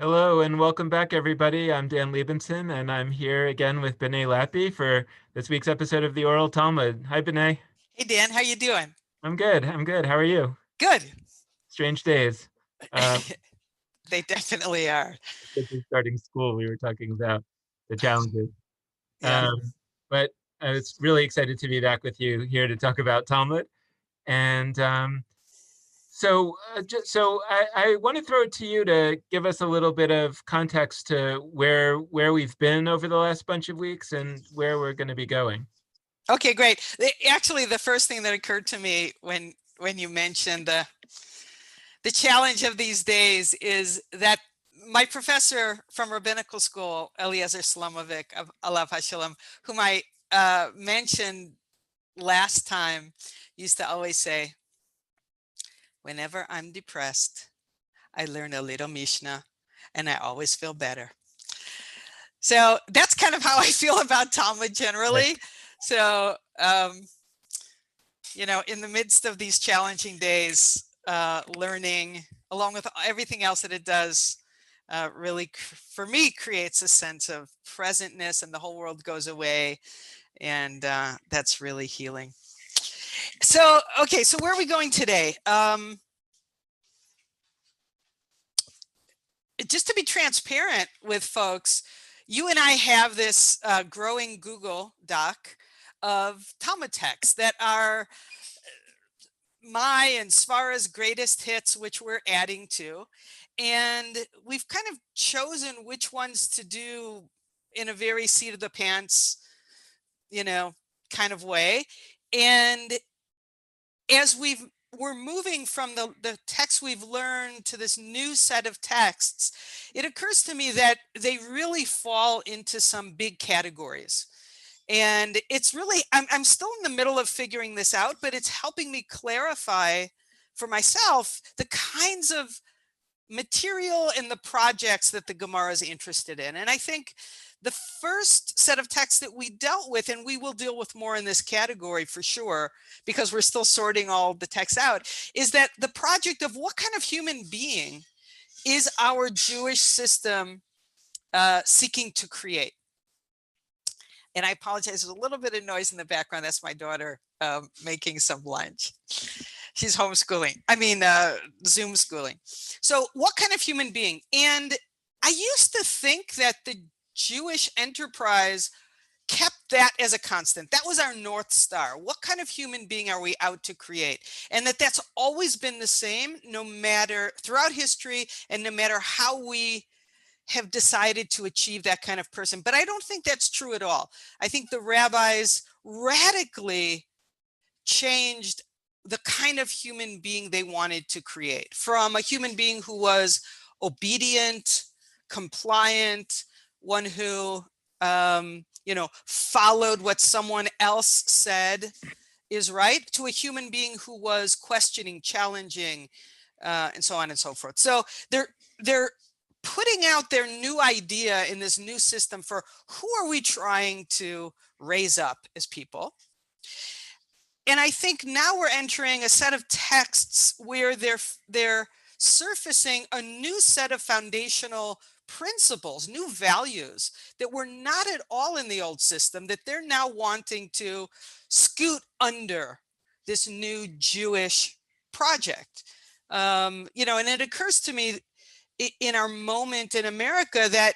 Hello and welcome back, everybody. I'm Dan Liebenson, and I'm here again with B'nai Lappi for this week's episode of the Oral Talmud. Hi, B'nai. Hey Dan, how you doing? I'm good. I'm good. How are you? Good. Strange days. They definitely are. Kids are starting school. We were talking about the challenges. Yeah. But I was really excited to be back with you here to talk about Talmud. And I want to throw it to you to give us a little bit of context to where we've been over the last bunch of weeks and where we're going to be going. Okay, great. Actually, the first thing that occurred to me when you mentioned the challenge of these days is that my professor from rabbinical school, Eliezer Slomovic of Alav HaShalom, whom I mentioned last time, used to always say, whenever I'm depressed, I learn a little Mishnah and I always feel better. So that's kind of how I feel about Talmud generally. Right. So, in the midst of these challenging days, learning, along with everything else that it does, really, for me, creates a sense of presentness, and the whole world goes away. And that's really healing. So, okay, so where are we going today? Just to be transparent with folks, you and I have this growing Google Doc of Talmud texts that are my and Svara's greatest hits, which we're adding to. And we've kind of chosen which ones to do in a very seat of the pants, kind of way. And as we're moving from the text we've learned to this new set of texts, it occurs to me that they really fall into some big categories. And it's really, I'm still in the middle of figuring this out, but it's helping me clarify for myself the kinds of material and the projects that the Gemara is interested in. And I think the first set of texts that we dealt with, and we will deal with more in this category for sure, because we're still sorting all the texts out, is that the project of what kind of human being is our Jewish system seeking to create. And I apologize, there's a little bit of noise in the background. That's my daughter making some lunch. She's homeschooling. Zoom schooling. So what kind of human being? And I used to think that the Jewish enterprise kept that as a constant. That was our North Star. What kind of human being are we out to create? And that's always been the same, no matter throughout history, and no matter how we have decided to achieve that kind of person. But I don't think that's true at all. I think the rabbis radically changed the kind of human being they wanted to create, from a human being who was obedient, compliant, one who followed what someone else said is right, to a human being who was questioning, challenging, and so on and so forth. So they're putting out their new idea in this new system for who are we trying to raise up as people. And I think now we're entering a set of texts where they're surfacing a new set of foundational principles, new values that were not at all in the old system, that they're now wanting to scoot under this new Jewish project. And it occurs to me in our moment in America that,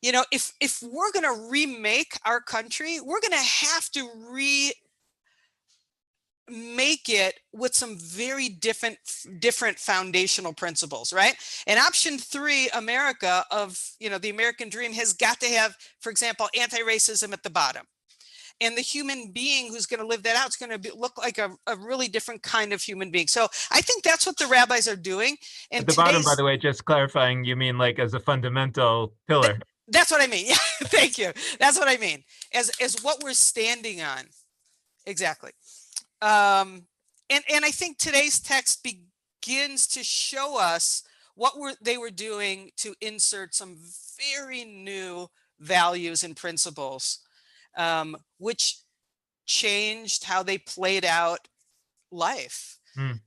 if we're going to remake our country, we're going to have to make it with some very different foundational principles, right? And option 3, America, of the American dream, has got to have, for example, anti-racism at the bottom. And the human being who's going to live that out is going to look like a really different kind of human being. So I think that's what the rabbis are doing. And At the bottom, by the way, just clarifying, you mean like as a fundamental pillar? That's what I mean. Yeah, thank you. That's what I mean. As what we're standing on. Exactly. And I think today's text begins to show us what they were doing to insert some very new values and principles, which changed how they played out life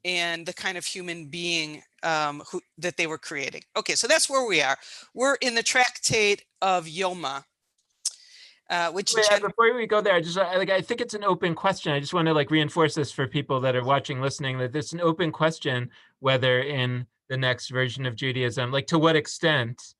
and the kind of human being that they were creating. Okay, so that's where we are. We're in the tractate of Yoma, which Before we go there, I think it's an open question. I just want to reinforce this for people that are watching, listening, that it's an open question whether in the next version of Judaism, to what extent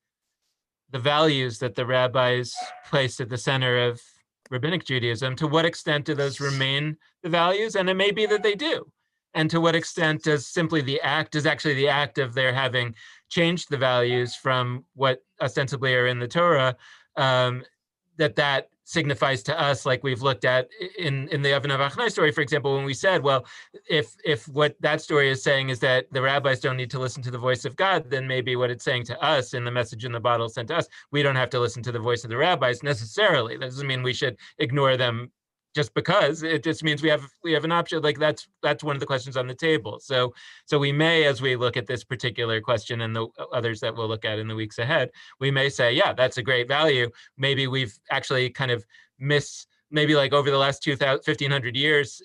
the values that the rabbis placed at the center of rabbinic Judaism, to what extent do those remain the values? And it may be that they do. And to what extent does actually the act of their having changed the values from what ostensibly are in the Torah, that signifies to us, like we've looked at in the Avnei Vachnai story, for example, when we said, well, if what that story is saying is that the rabbis don't need to listen to the voice of God, then maybe what it's saying to us in the message in the bottle sent to us, we don't have to listen to the voice of the rabbis necessarily. That doesn't mean we should ignore them just because. It just means we have an option. That's one of the questions on the table. So we may, as we look at this particular question and the others that we'll look at in the weeks ahead, we may say, yeah, that's a great value. Maybe we've actually kind of maybe over the last 1,500 years,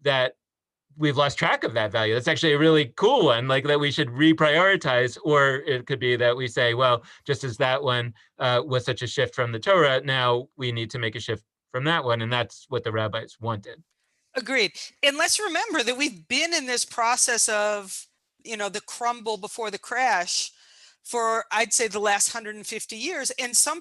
that we've lost track of that value. That's actually a really cool one, that we should reprioritize. Or it could be that we say, well, just as that one was such a shift from the Torah, now we need to make a shift from that one. And that's what the rabbis wanted. Agreed. And let's remember that we've been in this process of, the crumble before the crash for, I'd say, the last 150 years. And some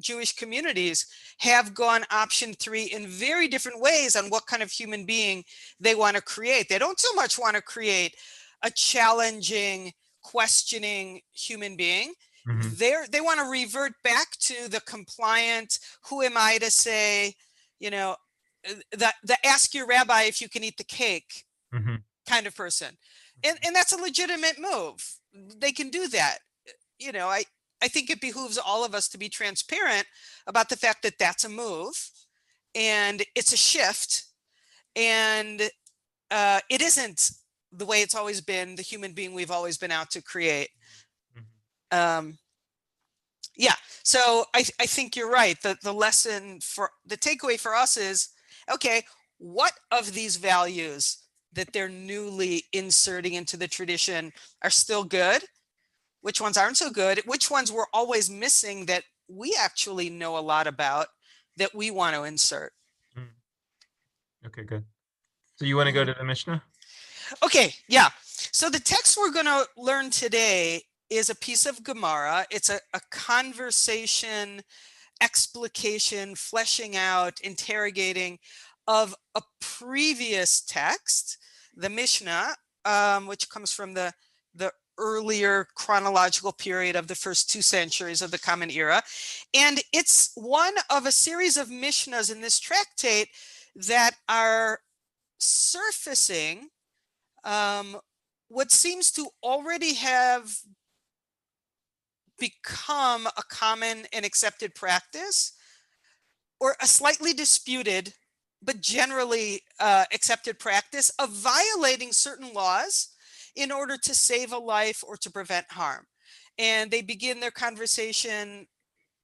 Jewish communities have gone option 3 in very different ways on what kind of human being they want to create. They don't so much want to create a challenging, questioning human being. Mm-hmm. They want to revert back to the compliant, who am I to say, the ask your rabbi if you can eat the cake, mm-hmm. kind of person. And that's a legitimate move. They can do that. I think it behooves all of us to be transparent about the fact that that's a move and it's a shift, and it isn't the way it's always been, the human being we've always been out to create. Mm-hmm. Yeah, so I think you're right. The lesson for the takeaway for us is, okay, what of these values that they're newly inserting into the tradition are still good? Which ones aren't so good? Which ones we're always missing that we actually know a lot about that we want to insert? Okay, good. So you want to go to the Mishnah? Okay, yeah. So the text we're going to learn today is a piece of Gemara. It's a conversation, explication, fleshing out, interrogating of a previous text, the Mishnah, which comes from the earlier chronological period of the first 2 centuries of the Common Era. And it's one of a series of Mishnahs in this tractate that are surfacing what seems to already have become a common and accepted practice, or a slightly disputed but generally accepted practice of violating certain laws in order to save a life or to prevent harm. And they begin their conversation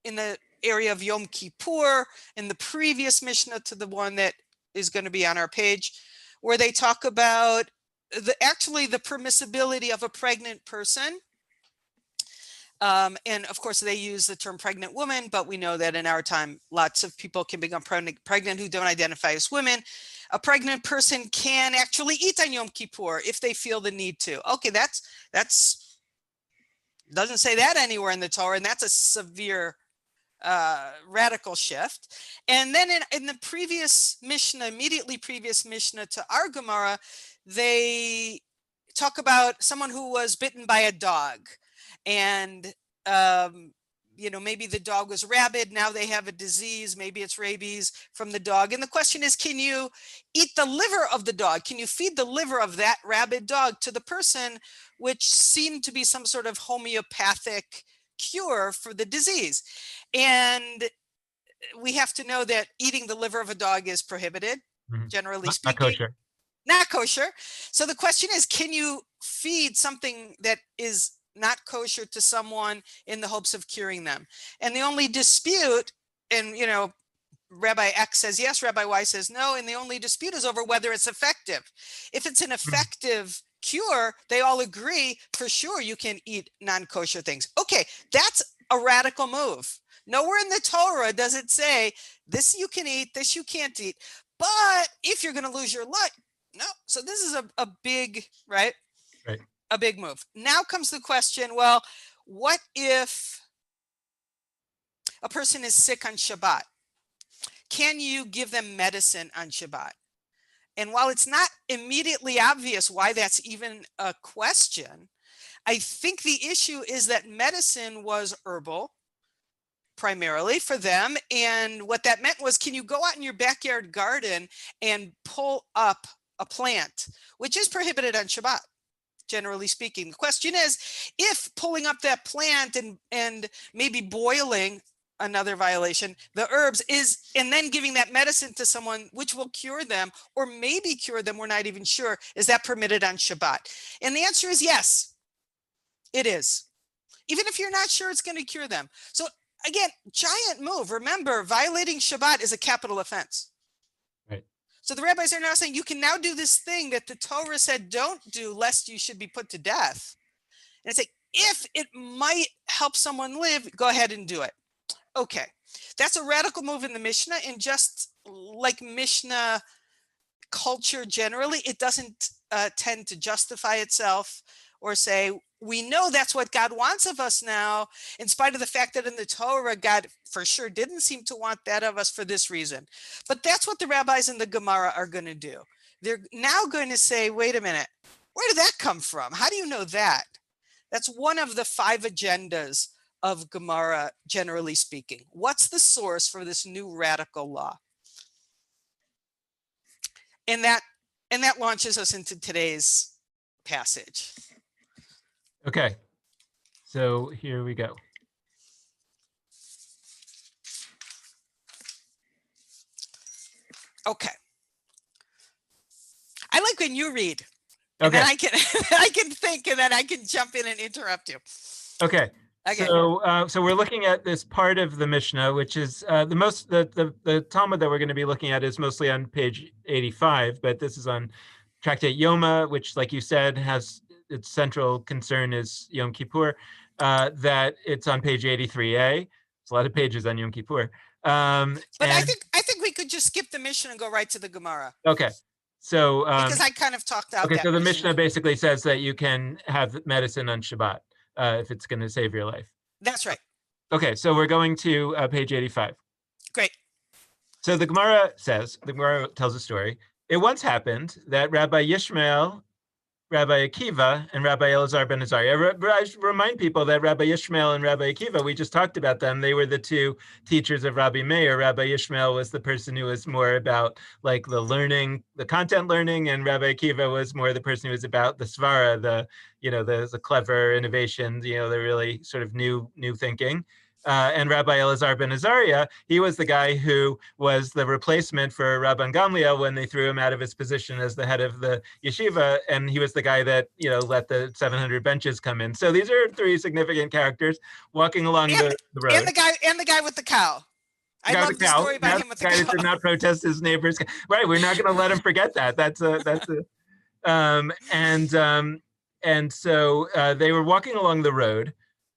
in the area of Yom Kippur, in the previous Mishnah to the one that is going to be on our page, where they talk about the permissibility of a pregnant person. And of course, they use the term pregnant woman, but we know that in our time, lots of people can become pregnant who don't identify as women. A pregnant person can actually eat on Yom Kippur if they feel the need to. Okay, that's doesn't say that anywhere in the Torah, and that's a severe radical shift. And then in the previous Mishnah, immediately previous Mishnah to our Gemara, they talk about someone who was bitten by a dog. And, maybe the dog was rabid. Now they have a disease. Maybe it's rabies from the dog. And the question is, can you eat the liver of the dog? Can you feed the liver of that rabid dog to the person, which seemed to be some sort of homeopathic cure for the disease? And we have to know that eating the liver of a dog is prohibited, generally speaking. Not kosher. Not kosher. So the question is, can you feed something that is not kosher to someone in the hopes of curing them? And the only dispute, and Rabbi X says yes, Rabbi Y says no, and the only dispute is over whether it's effective. If it's an effective cure, they all agree for sure you can eat non-kosher things. Okay, that's a radical move. Nowhere in the Torah does it say this you can eat, this you can't eat. But if you're going to lose your life, no. So this is a big, right? Right. A big move. Now comes the question, well, what if a person is sick on Shabbat? Can you give them medicine on Shabbat? And while it's not immediately obvious why that's even a question, I think the issue is that medicine was herbal primarily for them. And what that meant was, can you go out in your backyard garden and pull up a plant, which is prohibited on Shabbat, generally speaking? The question is, if pulling up that plant and maybe boiling, another violation, the herbs is, and then giving that medicine to someone, which will cure them or maybe cure them, we're not even sure, is that permitted on Shabbat? And the answer is yes, it is. Even if you're not sure it's going to cure them. So again, giant move. Remember, violating Shabbat is a capital offense. Right. So the rabbis are now saying you can now do this thing that the Torah said don't do lest you should be put to death. And it's like, if it might help someone live, go ahead and do it. Okay, that's a radical move in the Mishnah, and just like Mishnah culture generally, it doesn't tend to justify itself or say, we know that's what God wants of us now, in spite of the fact that in the Torah, God for sure didn't seem to want that of us for this reason. But that's what the rabbis in the Gemara are going to do. They're now going to say, wait a minute, where did that come from? How do you know that? That's one of the 5 agendas of Gemara, generally speaking. What's the source for this new radical law? And that launches us into today's passage. Okay, so here we go. Okay. I like when you read. And Okay. then I can think, and then I can jump in and interrupt you. Okay. Okay. So we're looking at this part of the Mishnah, which is the Talmud that we're going to be looking at is mostly on page 85, but this is on Tractate Yoma, which, like you said, has its central concern is Yom Kippur. That it's on page 83a. It's a lot of pages on Yom Kippur. But I think we could just skip the Mishnah and go right to the Gemara. Okay. So because I kind of talked out. Okay, that so the Mishnah basically says that you can have medicine on Shabbat if it's going to save your life. That's right. Okay, so we're going to page 85. Great. So the Gemara tells a story. It once happened that Rabbi Yishmael, Rabbi Akiva, and Rabbi Elazar ben Azariah. I remind people that Rabbi Yishmael and Rabbi Akiva, we just talked about them. They were the 2 teachers of Rabbi Meir. Rabbi Yishmael was the person who was more about like the learning, the content learning, and Rabbi Akiva was more the person who was about the svara, the clever innovations, the really sort of new thinking. And Rabbi Elazar ben Azariah, he was the guy who was the replacement for Rabban Gamliel when they threw him out of his position as the head of the yeshiva, and he was the guy that let the 700 benches come in. So these are 3 significant characters walking along the road. And the guy with the cow. I love the story about him with the cow. The guy that did not protest his neighbor's. Right, we're not going to let him forget that. And so they were walking along the road,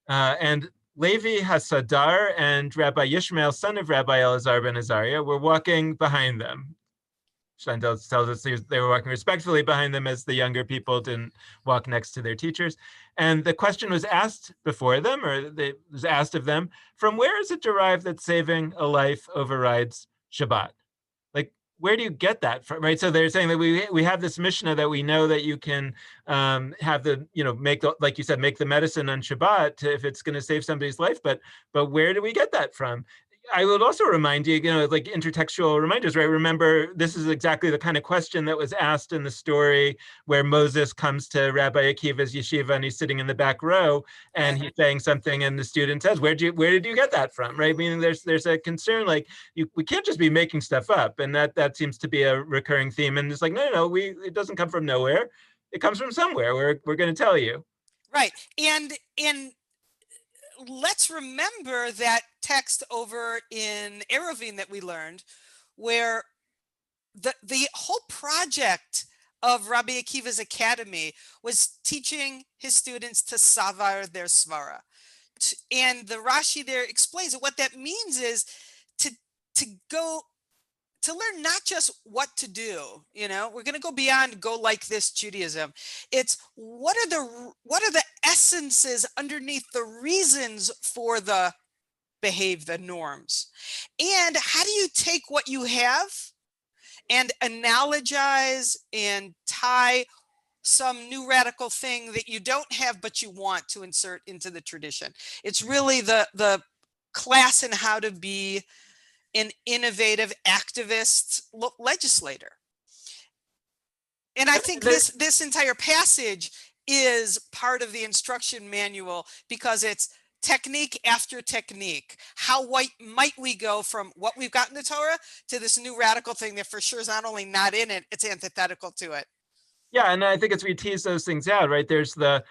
and Levi Hasadar and Rabbi Yishmael, son of Rabbi Elazar ben Azariah, were walking behind them. Shan tells us they were walking respectfully behind them as the younger people didn't walk next to their teachers. And the question was asked before them, or it was asked of them, from where is it derived that saving a life overrides Shabbat? Like, where do you get that from, right? So they're saying that we have this Mishnah that we know that you can have the, make the, like you said, make the medicine on Shabbat if it's going to save somebody's life. But where do we get that from? I would also remind you, like intertextual reminders, right? Remember, this is exactly the kind of question that was asked in the story where Moses comes to Rabbi Akiva's yeshiva and he's sitting in the back row and he's saying something, and the student says, "Where did you get that from?" Right? Meaning there's a concern like we can't just be making stuff up, and that seems to be a recurring theme. And it's like, no, it doesn't come from nowhere. It comes from somewhere. We're going to tell you. Right, and let's remember that text over in Eruvin that we learned, where the whole project of Rabbi Akiva's academy was teaching his students to savar their svara. And the Rashi there explains that what that means is to go to learn not just what to do. We're going to go beyond go like this Judaism. It's what are the essences underneath the reasons for the norms, and how do you take what you have and analogize and tie some new radical thing that you don't have but you want to insert into the tradition. It's really the class in how to be an innovative activist legislator. And I think this entire passage is part of the instruction manual, because it's technique after technique. How might we go from what we've got in the Torah to this new radical thing that for sure is not only not in it, it's antithetical to it. Yeah, and I think as we tease those things out, right, there's the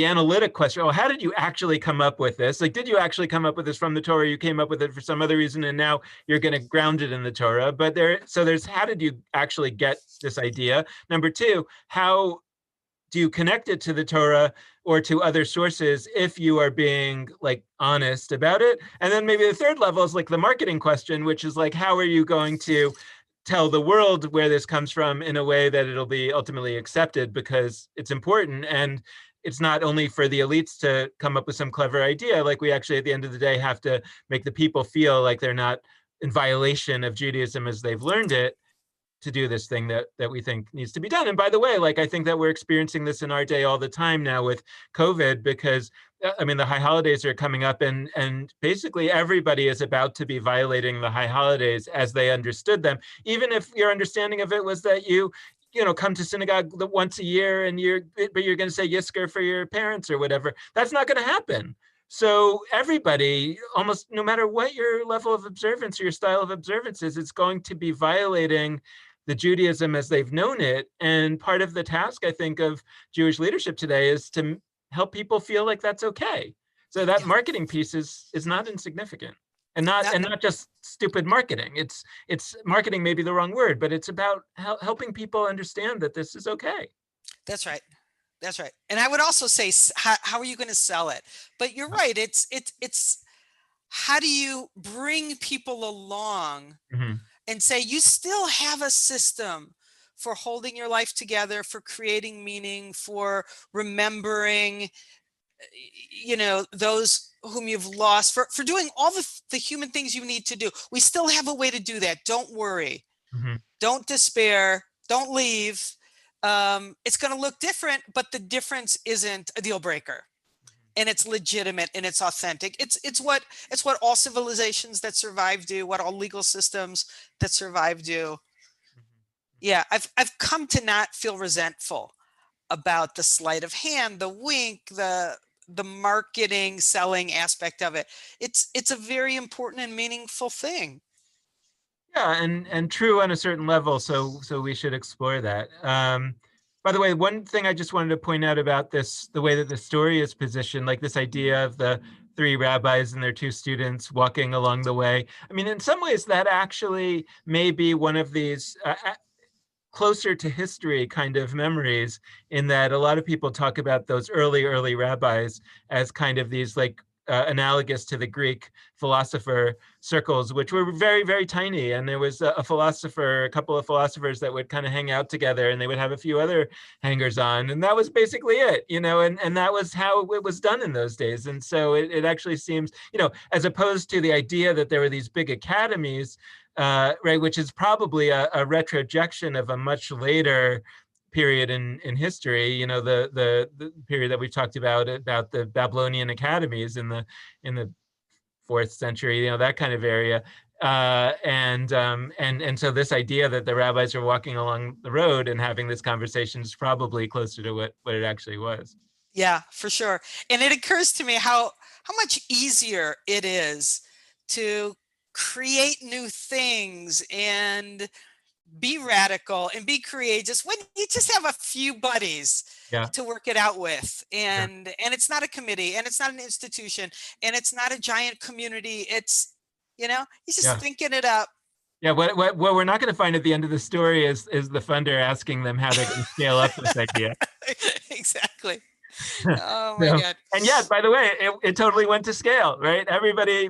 analytic question. Oh, how did you actually come up with this? Like, did you actually come up with this from the Torah? You came up with it for some other reason, and now you're going to ground it in the Torah. But there's how did you actually get this idea? Number two, how do you connect it to the Torah or to other sources if you are being like honest about it? And then maybe the third level is like the marketing question, which is like, how are you going to tell the world where this comes from in a way that it'll be ultimately accepted, because it's important. And it's not only for the elites to come up with some clever idea. Like, we actually, at the end of the day, have to make the people feel like they're not in violation of Judaism as they've learned it, to do this thing that we think needs to be done. And by the way, like, I think that we're experiencing this in our day all the time now with COVID, because I mean, the high holidays are coming up, and basically everybody is about to be violating the high holidays as they understood them, even if your understanding of it was that you come to synagogue once a year and you're going to say Yisker for your parents or whatever. That's not going to happen. So everybody, almost no matter what your level of observance or your style of observance is, it's going to be violating the Judaism as they've known it. And part of the task, I think, of Jewish leadership today is to help people feel like that's okay. So that marketing piece is not insignificant, and not just stupid marketing. It's marketing, may be the wrong word, but it's about helping people understand that this is okay. That's right. That's right. And I would also say, how are you going to sell it? But you're right. It's how do you bring people along and say, you still have a system for holding your life together, for creating meaning, for remembering, those whom you've lost, for doing all the human things you need to do. We still have a way to do that. Don't worry. Don't despair. Don't leave. It's going to look different, but the difference isn't a deal breaker, and it's legitimate and it's authentic. It's what all civilizations that survive do, what all legal systems that survive do. Yeah, I've come to not feel resentful about the sleight of hand, the wink, the marketing, selling aspect of it. It's a very important and meaningful thing. Yeah, and true on a certain level. So we should explore that. By the way, one thing I just wanted to point out about this, the way that the story is positioned, like this idea of the three rabbis and their two students walking along the way. I mean, in some ways, that actually may be one of these closer to history kind of memories, in that a lot of people talk about those early rabbis as kind of these like analogous to the Greek philosopher circles, which were very, very tiny. And there was a couple of philosophers that would kind of hang out together, and they would have a few other hangers on. And that was basically it, and that was how it was done in those days. And so it actually seems, as opposed to the idea that there were these big academies, right, which is probably a retrojection of a much later period in history, the period that we've talked about the Babylonian academies in the 4th century, that kind of area. And so this idea that the rabbis are walking along the road and having this conversation is probably closer to what it actually was. Yeah, for sure. And it occurs to me how much easier it is to create new things and be radical and be courageous when you just have a few buddies to work it out with. And it's not a committee, and it's not an institution, and it's not a giant community. It's, he's just thinking it up. Yeah, what we're not going to find at the end of the story is the funder asking them how they're going to scale up this idea. Exactly. Oh my So, God. and yet, by the way, it totally went to scale, right? Everybody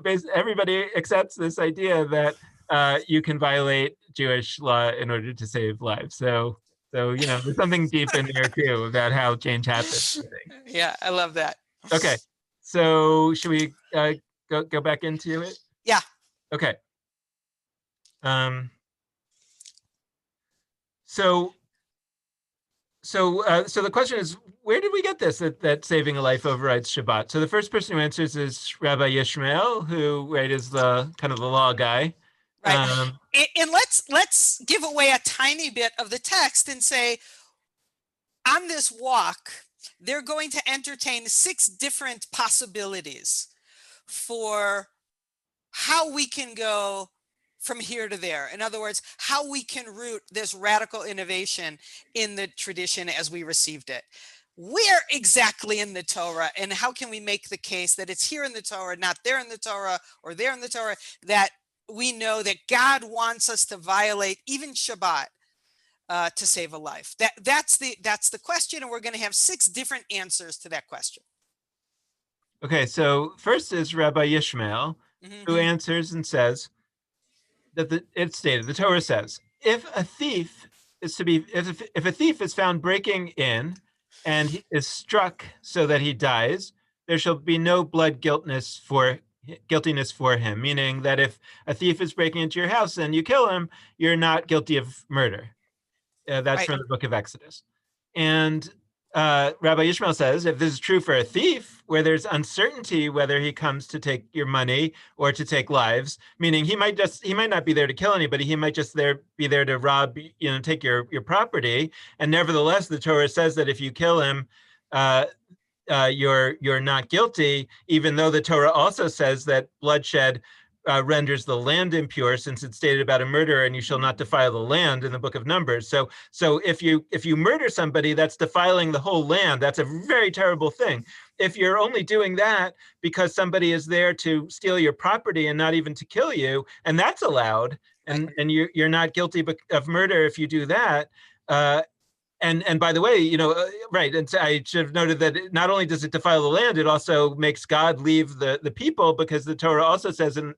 accepts this idea that you can violate Jewish law in order to save lives. So there's something deep in there too about how change happens, I think. Yeah, I love that. Okay, so should we go back into it? Yeah. Okay. Um, so so the question is, where did we get this that saving a life overrides Shabbat? So the first person who answers is Rabbi Yishmael, who is the kind of the law guy. Right. And let's give away a tiny bit of the text and say, on this walk, they're going to entertain 6 different possibilities for how we can go from here to there. In other words, how we can root this radical innovation in the tradition as we received it. Where exactly in the Torah, and how can we make the case that it's here in the Torah, not there in the Torah, or there in the Torah, that we know that God wants us to violate even Shabbat to save a life? That's the question, and we're going to have 6 different answers to that question. Okay, so first is Rabbi Yishmael, who answers and says that it's stated, the Torah says, if a thief if a thief is found breaking in and he is struck so that he dies, there shall be no blood guiltiness for him, meaning that if a thief is breaking into your house and you kill him, you're not guilty of murder. That's from the book of Exodus. And Rabbi Yishmael says, if this is true for a thief, where there's uncertainty whether he comes to take your money or to take lives, meaning he might not be there to kill anybody, he might just be there to rob, take your property. And nevertheless, the Torah says that if you kill him, you're not guilty, even though the Torah also says that bloodshed renders the land impure, since it's stated about a murderer, and you shall not defile the land in the book of Numbers. So if you murder somebody, that's defiling the whole land. That's a very terrible thing. If you're only doing that because somebody is there to steal your property and not even to kill you, and that's allowed, and you're not guilty of murder if you do that. And by the way, right, and I should have noted that not only does it defile the land, it also makes God leave the people, because the Torah also says in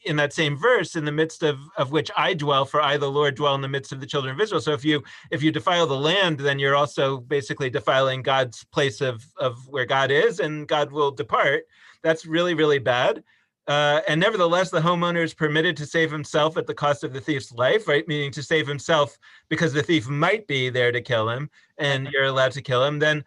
in that same verse, in the midst of which I dwell, for I, the Lord, dwell in the midst of the children of Israel. So if you defile the land, then you're also basically defiling God's place of where God is, and God will depart. That's really, really bad. And nevertheless, the homeowner is permitted to save himself at the cost of the thief's life, right? Meaning to save himself because the thief might be there to kill him, and you're allowed to kill him. Then,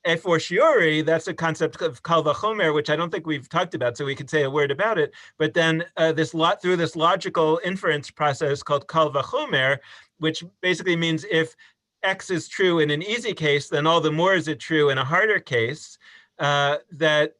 a fortiori, that's a concept of kal vachomer, which I don't think we've talked about, so we could say a word about it. But then through this logical inference process called kal vachomer, which basically means if X is true in an easy case, then all the more is it true in a harder case, that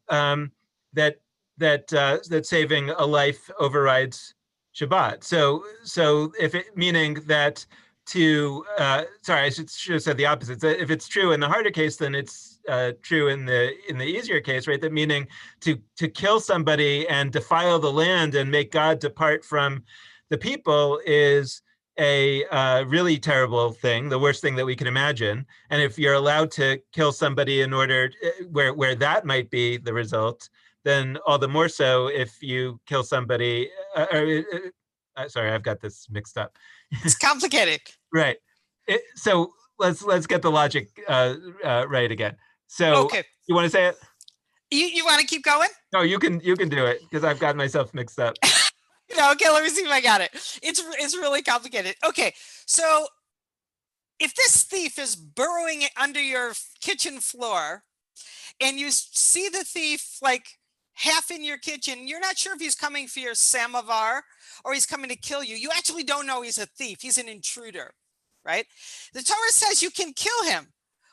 saving a life overrides Shabbat. So meaning that I should have said the opposite. So if it's true in the harder case, then it's true in the easier case, right? That meaning to kill somebody and defile the land and make God depart from the people is a really terrible thing, the worst thing that we can imagine. And if you're allowed to kill somebody in order where that might be the result, then all the more so if you kill somebody. Sorry, I've got this mixed up. It's complicated. Right. So let's get the logic right again. So okay, you want to say it? You want to keep going? No, you can do it, because I've got myself mixed up. Okay, let me see if I got it. It's really complicated. Okay, so if this thief is burrowing under your kitchen floor, and you see the thief like half in your kitchen, you're not sure if he's coming for your samovar or he's coming to kill you. You actually don't know he's a thief. He's an intruder, right? The Torah says you can kill him.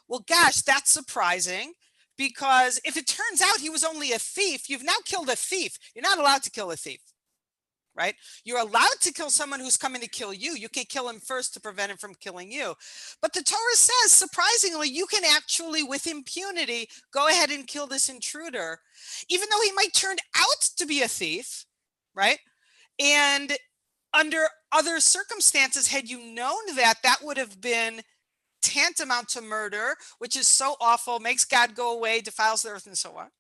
Well, gosh, that's surprising, because if it turns out he was only a thief, you've now killed a thief. You're not allowed to kill a thief, right? You're allowed to kill someone who's coming to kill you. You can kill him first to prevent him from killing you. But the Torah says, surprisingly, you can actually, with impunity, go ahead and kill this intruder, even though he might turn out to be a thief, right? And under other circumstances, had you known that, that would have been tantamount to murder, which is so awful, makes God go away, defiles the earth, and so on.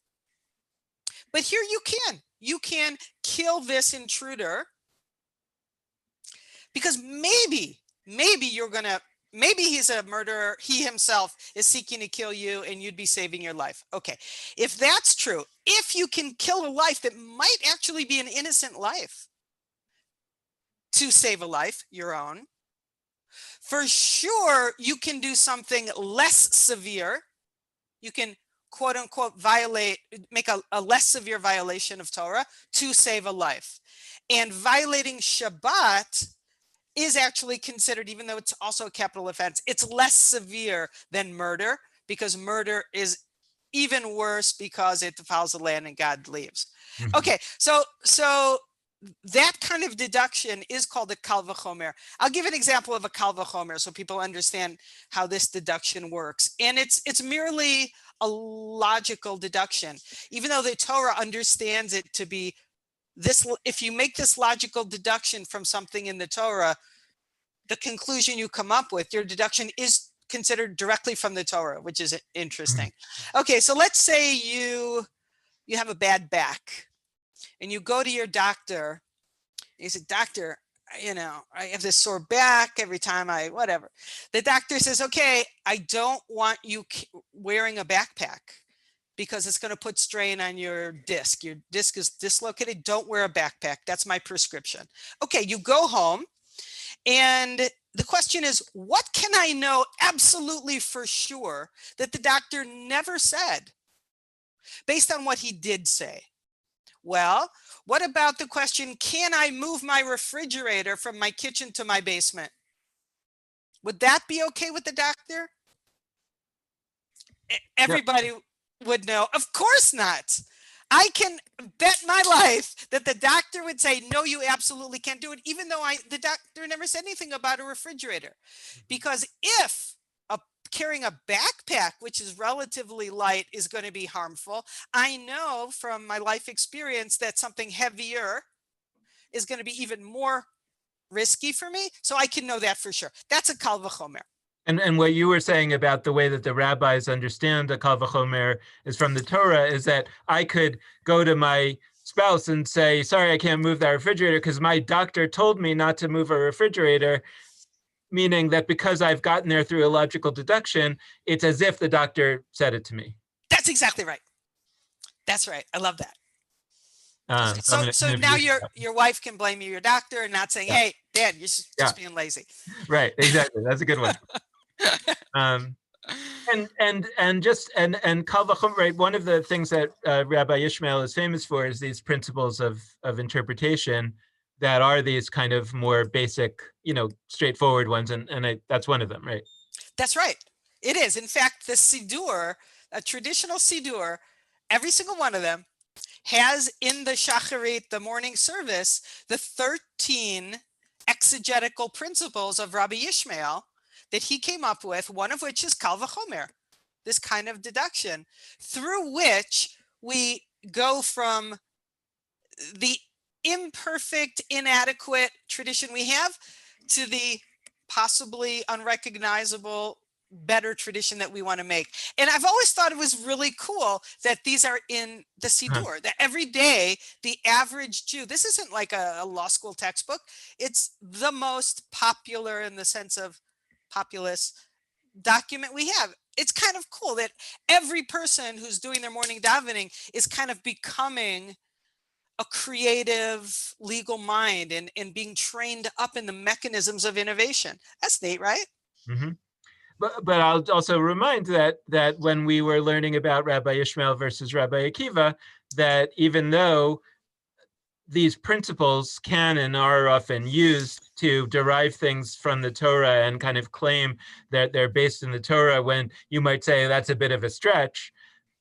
But here you can kill this intruder, because maybe maybe he's a murderer, he himself is seeking to kill you, and you'd be saving your life. Okay, if that's true, if you can kill a life that might actually be an innocent life to save a life, your own, for sure you can do something less severe. You can, quote unquote, make a less severe violation of Torah to save a life. And violating Shabbat is actually considered, even though it's also a capital offense, it's less severe than murder, because murder is even worse because it defiles the land and God leaves. Mhm. Okay, so that kind of deduction is called a kal v'chomer. I'll give an example of a kal v'chomer so people understand how this deduction works. And it's merely a logical deduction, even though the Torah understands it to be this. If you make this logical deduction from something in the Torah, the conclusion you come up with, your deduction, is considered directly from the Torah, which is interesting. Okay, so let's say you have a bad back and you go to your doctor. And you say, doctor, I have this sore back every time whatever. The doctor says, okay, I don't want you wearing a backpack because it's going to put strain on your disc. Your disc is dislocated. Don't wear a backpack. That's my prescription. Okay, you go home, and the question is, what can I know absolutely for sure that the doctor never said based on what he did say? Well, what about the question, can I move my refrigerator from my kitchen to my basement? Would that be okay with the doctor? Everybody would know, of course not. I can bet my life that the doctor would say, no, you absolutely can't do it, even though the doctor never said anything about a refrigerator. Because if carrying a backpack, which is relatively light, is going to be harmful, I know from my life experience that something heavier is going to be even more risky for me. So I can know that for sure. That's a kal v'chomer. And what you were saying about the way that the rabbis understand the kal v'chomer is from the Torah, is that I could go to my spouse and say, sorry, I can't move that refrigerator because my doctor told me not to move a refrigerator, meaning that because I've gotten there through a logical deduction, it's as if the doctor said it to me. That's exactly right. That's right. I love that. So now your wife can blame your doctor and not saying, hey, Dad, you're just being lazy. Right, exactly. That's a good one. And kal v'chomer, right? One of the things that Rabbi Ishmael is famous for is these principles of interpretation that are these kind of more basic, straightforward ones, and that's one of them, right? That's right. It is. In fact, the Siddur, a traditional Siddur, every single one of them has in the Shacharit, the morning service, the 13 exegetical principles of Rabbi Ishmael that he came up with, one of which is kal v'chomer, this kind of deduction, through which we go from the imperfect, inadequate tradition we have to the possibly unrecognizable, better tradition that we want to make. And I've always thought it was really cool that these are in the Siddur, that every day the average Jew, this isn't like a law school textbook, it's the most popular, in the sense of populous, document we have. It's kind of cool that every person who's doing their morning davening is kind of becoming a creative legal mind and being trained up in the mechanisms of innovation. That's neat, right? Mm-hmm. But I'll also remind that when we were learning about Rabbi Ishmael versus Rabbi Akiva, that even though these principles can and are often used to derive things from the Torah and kind of claim that they're based in the Torah, when you might say that's a bit of a stretch,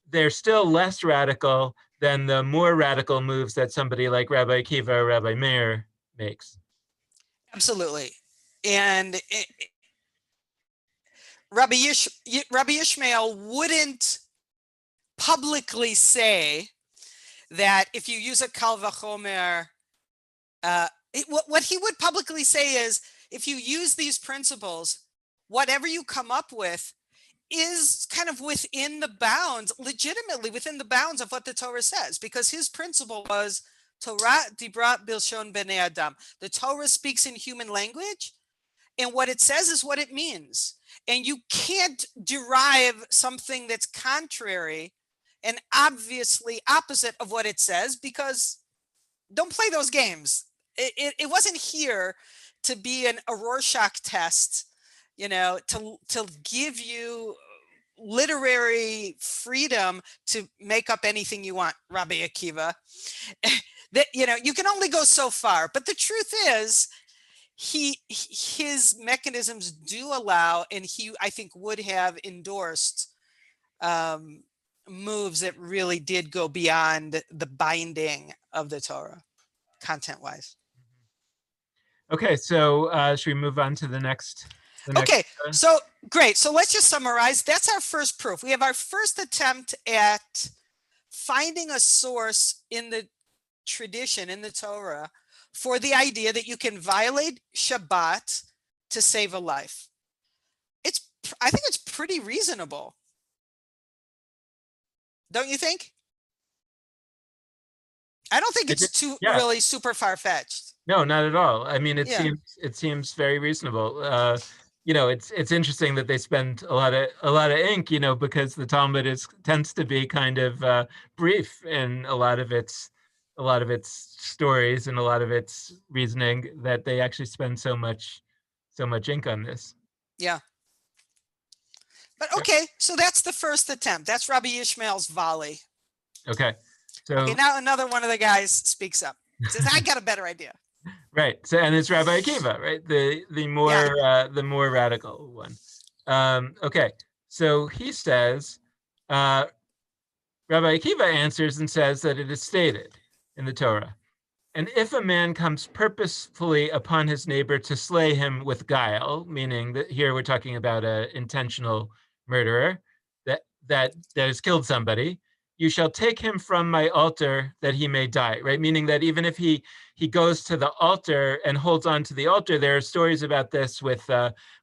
they're still less radical than the more radical moves that somebody like Rabbi Akiva or Rabbi Meir makes. Absolutely. And Rabbi Ishmael wouldn't publicly say that if you use a kal v'chomer, What he would publicly say is, if you use these principles, whatever you come up with is kind of within the bounds, legitimately within the bounds of what the Torah says, because his principle was Torah dibrat bilshon bnei adam. The Torah speaks in human language, and what it says is what it means. And you can't derive something that's contrary and obviously opposite of what it says, because don't play those games. It wasn't here to be a Rorschach test, to give you literary freedom to make up anything you want, Rabbi Akiva. That, you can only go so far. But the truth is, his mechanisms do allow, and he, I think, would have endorsed moves that really did go beyond the binding of the Torah, content-wise. Okay, so should we move on to the next? Okay, so great. So let's just summarize. That's our first proof. We have our first attempt at finding a source in the tradition, in the Torah, for the idea that you can violate Shabbat to save a life. I think it's pretty reasonable. Don't you think? I don't think it's really super far-fetched. No, not at all. I mean, it seems very reasonable. It's interesting that they spend a lot of ink, because the Talmud tends to be kind of brief in a lot of its stories and a lot of its reasoning, that they actually spend so much ink on this. Yeah. But okay, so that's the first attempt. That's Rabbi Yishmael's volley. Okay. So okay, now another one of the guys speaks up. Says, I got a better idea. Right. So, and it's Rabbi Akiva, right? The more radical one. Okay. So he says, Rabbi Akiva answers and says that it is stated in the Torah, and if a man comes purposefully upon his neighbor to slay him with guile, meaning that here we're talking about an intentional murderer that has killed somebody, you shall take him from my altar that he may die, right? Meaning that even if he goes to the altar and holds on to the altar, there are stories about this with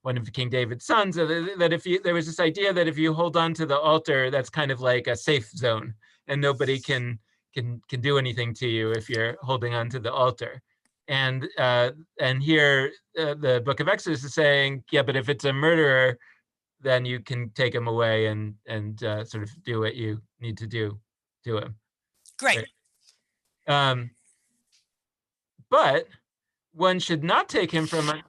one of King David's sons, that there was this idea that if you hold on to the altar, that's kind of like a safe zone, and nobody can do anything to you if you're holding on to the altar. And here the book of Exodus is saying, yeah, but if it's a murderer, then you can take him away and sort of do what you need to do to him. Great. Right? But one should not take him from a...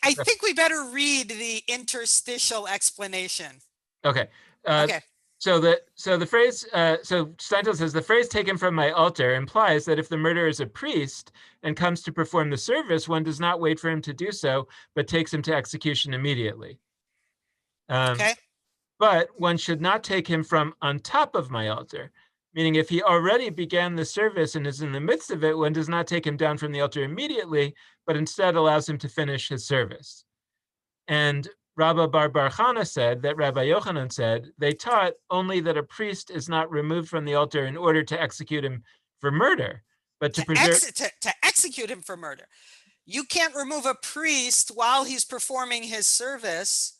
I think we better read the interstitial explanation. Okay. Okay. So the phrase, so Steinfeld says, the phrase taken from my altar implies that if the murderer is a priest and comes to perform the service, one does not wait for him to do so, but takes him to execution immediately. Okay. But one should not take him from on top of my altar, meaning if he already began the service and is in the midst of it, one does not take him down from the altar immediately, but instead allows him to finish his service. And Rabba Bar Chana said that Rabbi Yochanan said they taught only that a priest is not removed from the altar in order to execute him for murder, but to execute him for murder. You can't remove a priest while he's performing his service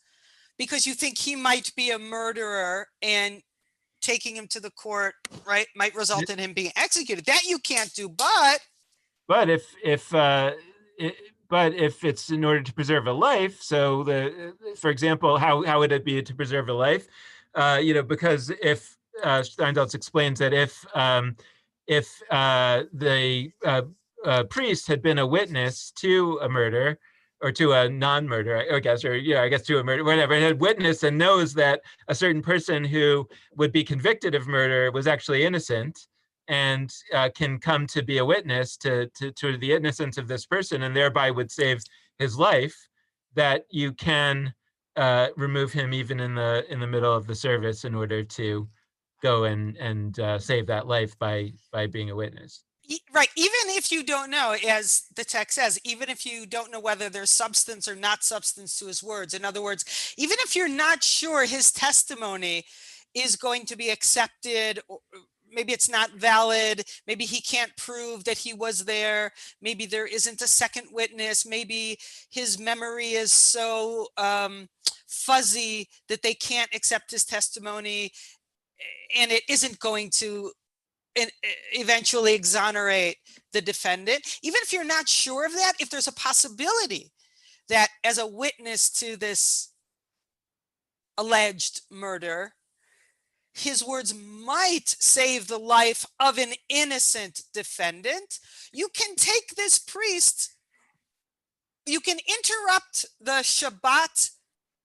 because you think he might be a murderer, and taking him to the court, right, might result in him being executed. That you can't do. But if it's in order to preserve a life, so for example, how would it be to preserve a life? Because if Steindaltz explains that if the priest had been a witness to a murder, or to a non-murder, I guess to a murder, whatever, had witnessed and knows that a certain person who would be convicted of murder was actually innocent, and can come to be a witness to the innocence of this person, and thereby would save his life, that you can remove him even in the middle of the service in order to go and save that life by being a witness. Right. Even if you don't know, as the text says, even if you don't know whether there's substance or not substance to his words. In other words, even if you're not sure his testimony is going to be accepted maybe it's not valid. Maybe he can't prove that he was there. Maybe there isn't a second witness. Maybe his memory is so fuzzy that they can't accept his testimony, and it isn't going to eventually exonerate the defendant. Even if you're not sure of that, if there's a possibility that as a witness to this alleged murder, his words might save the life of an innocent defendant, you can take this priest, you can interrupt the Shabbat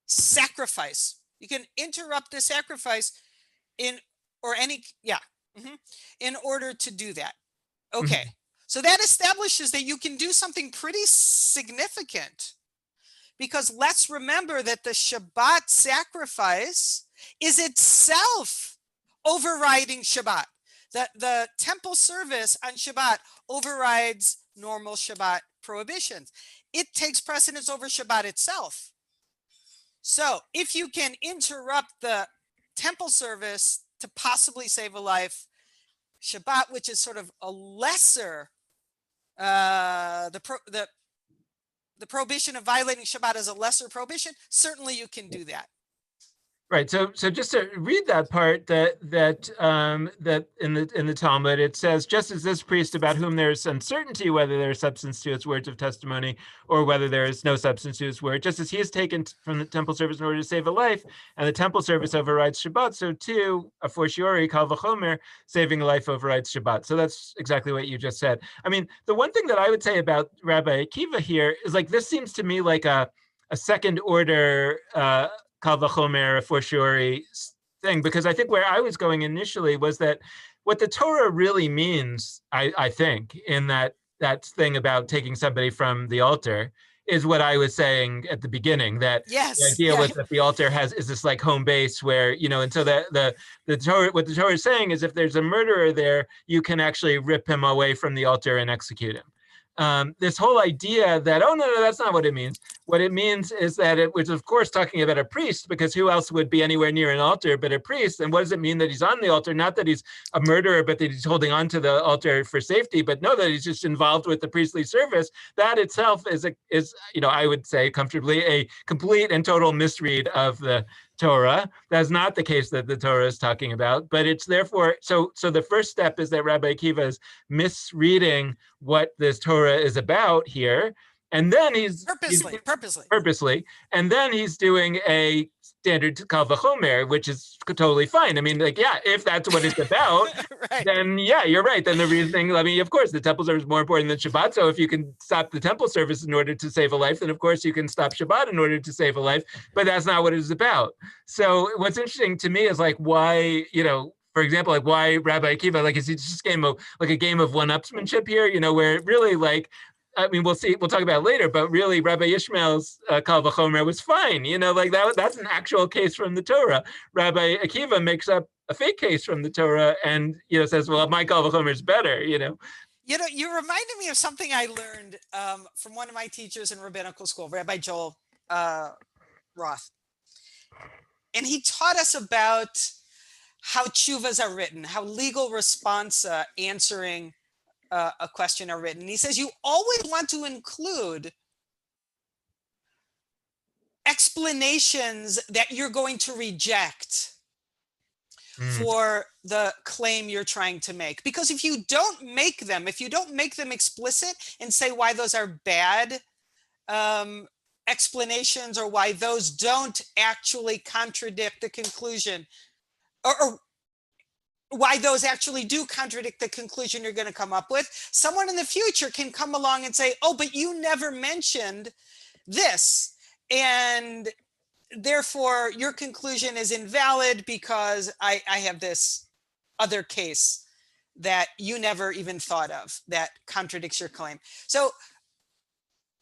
sacrifice. You can interrupt the sacrifice in order to do that. Okay. So that establishes that you can do something pretty significant, because let's remember that the Shabbat sacrifice is itself overriding Shabbat. The temple service on Shabbat overrides normal Shabbat prohibitions. It takes precedence over Shabbat itself. So if you can interrupt the temple service to possibly save a life, Shabbat, which is sort of a lesser, the prohibition of violating Shabbat is a lesser prohibition, certainly you can do that. Right. So just to read that part, that in the Talmud, it says, just as this priest about whom there is uncertainty whether there is substance to his words of testimony or whether there is no substance to his word, just as he is taken from the temple service in order to save a life, and the temple service overrides Shabbat, so too, a fortiori, kal vachomer, saving a life overrides Shabbat. So that's exactly what you just said. I mean, the one thing that I would say about Rabbi Akiva here is, like, this seems to me like a second order kal vachomer, a fortiori thing, because I think where I was going initially was that what the Torah really means, I think, in that thing about taking somebody from the altar, is what I was saying at the beginning, that yes, the idea was that the altar is this like home base where, and so the Torah, what the Torah is saying is, if there's a murderer there, you can actually rip him away from the altar and execute him. This whole idea that, oh, no, that's not what it means. What it means is that it was, of course, talking about a priest, because who else would be anywhere near an altar but a priest? And what does it mean that he's on the altar? Not that he's a murderer, but that he's holding on to the altar for safety, but no, that he's just involved with the priestly service. That itself is I would say comfortably, a complete and total misread of the Torah. That's not the case that the Torah is talking about, but it's therefore, so the first step is that Rabbi Akiva is misreading what this Torah is about here, and then he's purposely, and then he's doing a standard kal vachomer, which is totally fine. I mean, like, yeah, if that's what it's about, right, then yeah, you're right. Then the reasoning, I mean, of course, the temple service is more important than Shabbat. So if you can stop the temple service in order to save a life, then of course you can stop Shabbat in order to save a life. But that's not what it's about. So what's interesting to me is, like, why, for example, like, why Rabbi Akiva, like, is it just a game of one-upsmanship here, where really, like, I mean, we'll talk about it later, but really Rabbi Ishmael's kal vachomer was fine, like that's an actual case from the Torah. Rabbi Akiva makes up a fake case from the Torah and, says, well, my kal vachomer is better, You reminded me of something I learned from one of my teachers in rabbinical school, Rabbi Joel Roth. And he taught us about how tshuvas are written, how legal responsa answering a question are written. He says you always want to include explanations that you're going to reject for the claim you're trying to make. Because if you don't make them explicit and say why those are bad explanations, or why those don't actually contradict the conclusion, or why those actually do contradict the conclusion you're going to come up with, someone in the future can come along and say, oh, but you never mentioned this, and therefore your conclusion is invalid because I have this other case that you never even thought of that contradicts your claim. So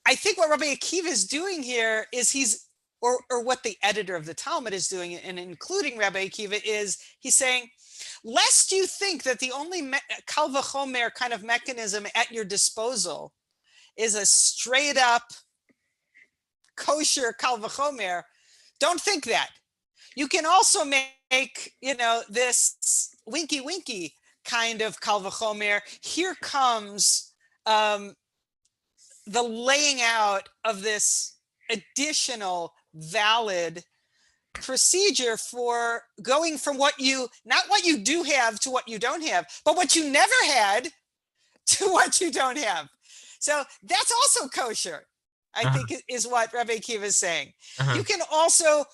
I think what Rabbi Akiva is doing here is or what the editor of the Talmud is doing, and including Rabbi Akiva, is he's saying, lest you think that the only kal vachomer kind of mechanism at your disposal is a straight up kosher kal vachomer, don't think that. You can also make, this winky kind of kal v'chomer. Here comes the laying out of this additional valid procedure for going from not what you do have to what you don't have, but what you never had to what you don't have. So that's also kosher, I think, is what Rabbi Akiva is saying. You can also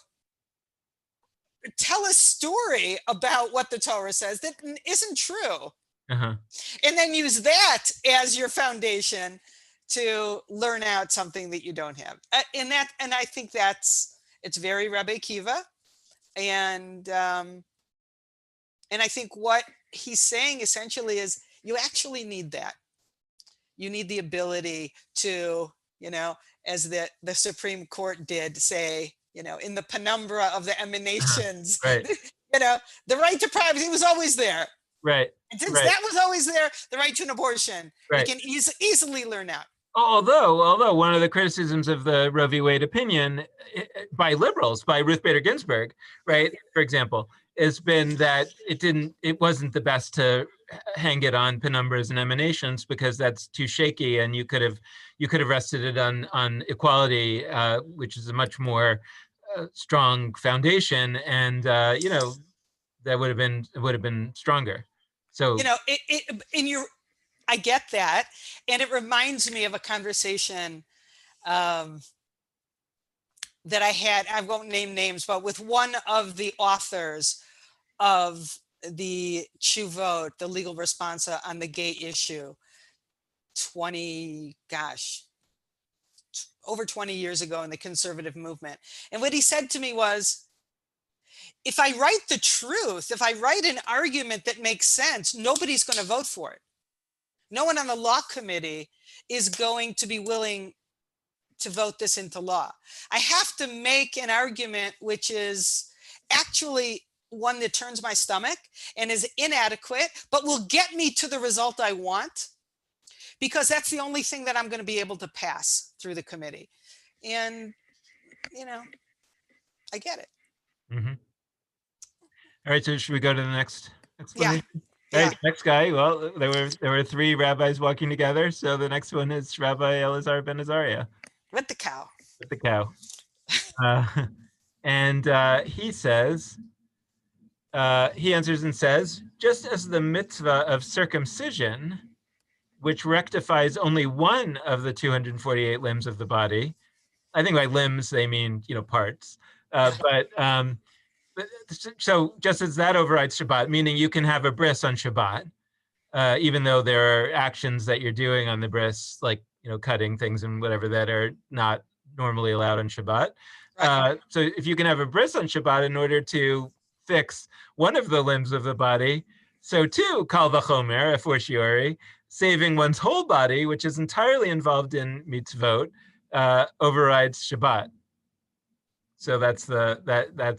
tell a story about what the Torah says that isn't true, and then use that as your foundation to learn out something that you don't have. And I think it's very Rabbi Akiva, and I think what he's saying essentially is you actually need that. You need the ability to, as the Supreme Court did say, in the penumbra of the emanations, right. The right to privacy was always there. Right. And since that was always there, the right to an abortion, we can easily learn out. Although one of the criticisms of the Roe v. Wade opinion by liberals, by Ruth Bader Ginsburg, right, for example, has been that it wasn't the best to hang it on penumbras and emanations because that's too shaky, and you could have rested it on equality, which is a much more strong foundation, and that would have been stronger. So I get that, and it reminds me of a conversation that I had. I won't name names, but with one of the authors of the Tshuvot, the legal response on the gay issue, over 20 years ago in the conservative movement. And what he said to me was, if I write the truth, if I write an argument that makes sense, nobody's going to vote for it. No one on the law committee is going to be willing to vote this into law. I have to make an argument which is actually one that turns my stomach and is inadequate, but will get me to the result I want, because that's the only thing that I'm going to be able to pass through the committee. And, I get it. Mm-hmm. All right, so should we go to the next explanation? Yeah. All right, next guy. Well, there were three rabbis walking together, so the next one is Rabbi Elazar ben Azariah. With the cow. With the cow. And he says, he answers and says, just as the mitzvah of circumcision, which rectifies only one of the 248 limbs of the body, I think by limbs they mean, parts, so just as that overrides Shabbat, meaning you can have a bris on Shabbat, even though there are actions that you're doing on the bris, like, cutting things and whatever that are not normally allowed on Shabbat. Right. So if you can have a bris on Shabbat in order to fix one of the limbs of the body, so too, kal v'chomer, a fortiori, saving one's whole body, which is entirely involved in mitzvot, overrides Shabbat. So that's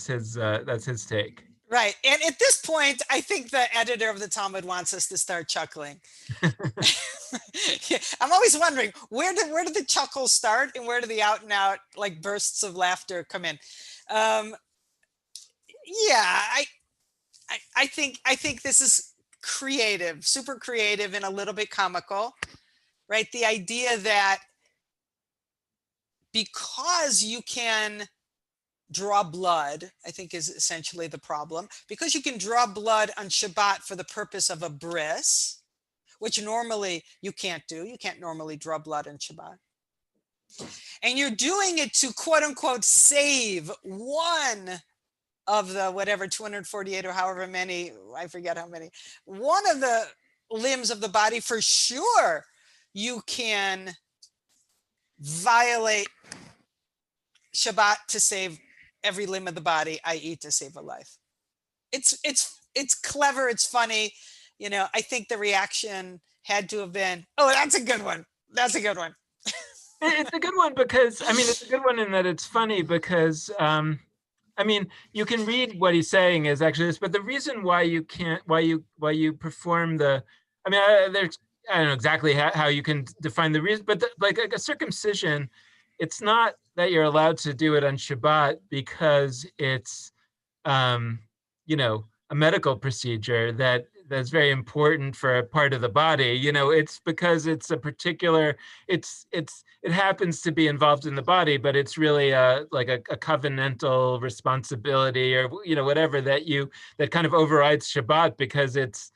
his take. Right. And at this point, I think the editor of the Talmud wants us to start chuckling. I'm always wondering, where did the chuckles start and where do the out and out like bursts of laughter come in? I think this is creative, super creative, and a little bit comical, right? The idea that because you can draw blood, I think is essentially the problem. Because you can draw blood on Shabbat for the purpose of a bris, which normally you can't do. You can't normally draw blood on Shabbat. And you're doing it to quote unquote save one of the whatever 248 or however many, I forget how many, one of the limbs of the body. For sure you can violate Shabbat to save every limb of the body, i.e. to save a life. It's clever, it's funny. I think the reaction had to have been, oh, that's a good one. That's a good one. It's a good one because, it's a good one in that it's funny because, you can read what he's saying is actually this, but the reason why you can't, why you perform the, there's, I don't know exactly how you can define the reason, but like a circumcision, it's not that you're allowed to do it on Shabbat because it's, a medical procedure that that's very important for a part of the body. You know, it's because it's a particular, it happens to be involved in the body, but it's really like a covenantal responsibility, or you know, whatever, that kind of overrides Shabbat, because it's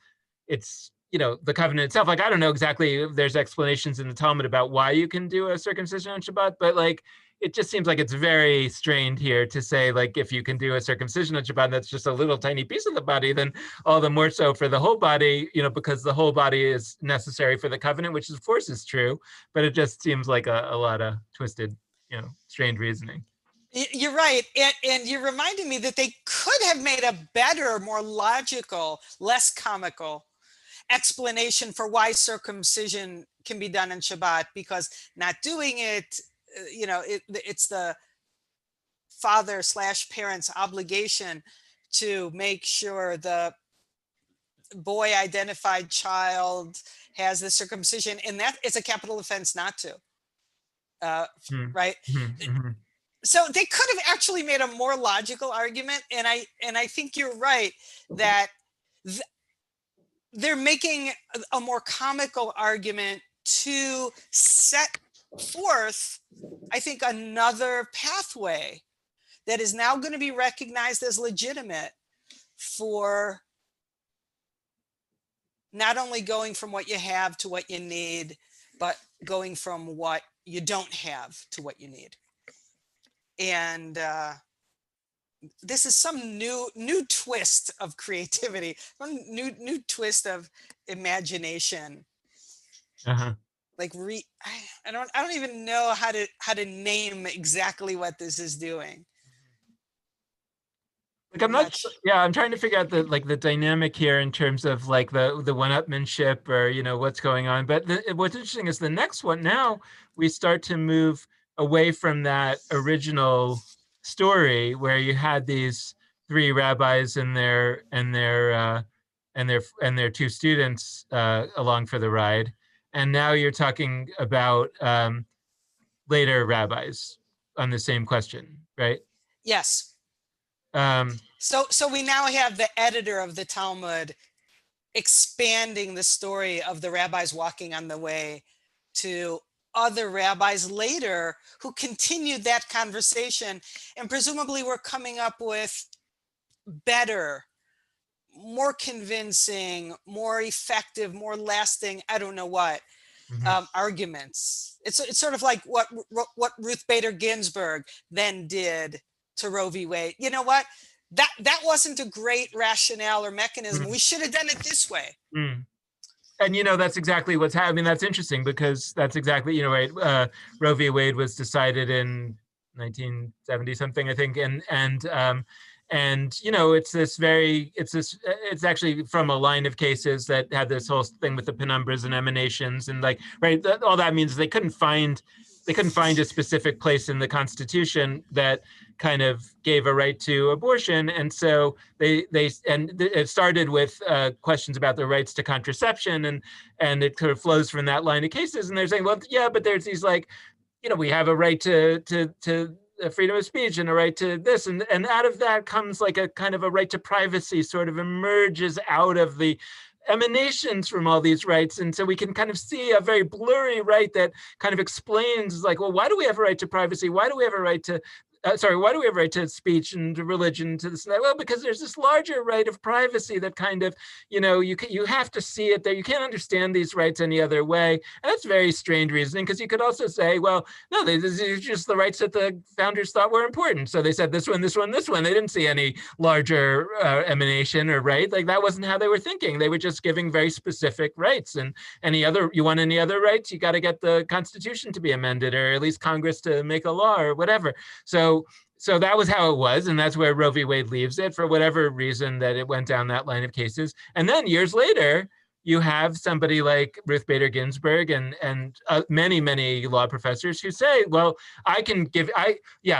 you know, the covenant itself. Like, I don't know exactly if there's explanations in the Talmud about why you can do a circumcision on Shabbat, but like, it just seems like it's very strained here to say, like, if you can do a circumcision on Shabbat, that's just a little tiny piece of the body, then all the more so for the whole body, you know, because the whole body is necessary for the covenant, which of course is true, but it just seems like a lot of twisted, you know, strained reasoning. You're right. And you're reminding me that they could have made a better, more logical, less comical explanation for why circumcision can be done on Shabbat, because not doing it, you know, it's the father/parent's obligation to make sure the boy identified child has the circumcision, and that it's a capital offense not to. Right? Mm-hmm. So they could have actually made a more logical argument, and I think you're right that they're making a more comical argument to set forth, I think, another pathway that is now going to be recognized as legitimate for not only going from what you have to what you need, but going from what you don't have to what you need. And this is some new twist of creativity, some new twist of imagination. Uh-huh. Like I don't even know how to name exactly what this is doing. Like, I'm not sure. Yeah, I'm trying to figure out the dynamic here in terms of like the one-upmanship, or you know, what's going on. But what's interesting is the next one. Now we start to move away from that original story where you had these three rabbis and their two students along for the ride, and now you're talking about later rabbis on the same question, right? Yes. Um, So we now have the editor of the Talmud expanding the story of the rabbis walking on the way to other rabbis later who continued that conversation, and presumably were coming up with better, more convincing, more effective, more lasting, I don't know what, arguments. It's sort of like what Ruth Bader Ginsburg then did to Roe v. Wade. You know what? That wasn't a great rationale or mechanism. We should have done it this way. And you know, that's exactly what's happening. I mean, that's interesting because that's exactly, you know, right. Roe v. Wade was decided in 1970 something, I think, and you know, it's actually from a line of cases that had this whole thing with the penumbras and emanations, and like, right, all that means they couldn't find a specific place in the Constitution that kind of gave a right to abortion, and so it started with questions about the rights to contraception, and it sort of flows from that line of cases, and they're saying, well, yeah, but there's these, like, you know, we have a right to freedom of speech and a right to this, and out of that comes like a kind of a right to privacy sort of emerges out of the emanations from all these rights. And so we can kind of see a very blurry right that kind of explains, like, well, why do we have a right to privacy? Why do we have a right to why do we have a right to speech and to religion, to this and that? Well, because there's this larger right of privacy that kind of, you know, you have to see it there. You can't understand these rights any other way. And that's very strange reasoning, because you could also say, well, no, these are just the rights that the founders thought were important. So they said this one, this one, this one. They didn't see any larger emanation or right. Like, that wasn't how they were thinking. They were just giving very specific rights. And you want any other rights, you got to get the Constitution to be amended, or at least Congress to make a law or whatever. So that was how it was, and that's where Roe v. Wade leaves it, for whatever reason that it went down that line of cases. And then years later, you have somebody like Ruth Bader Ginsburg and many law professors who say, well,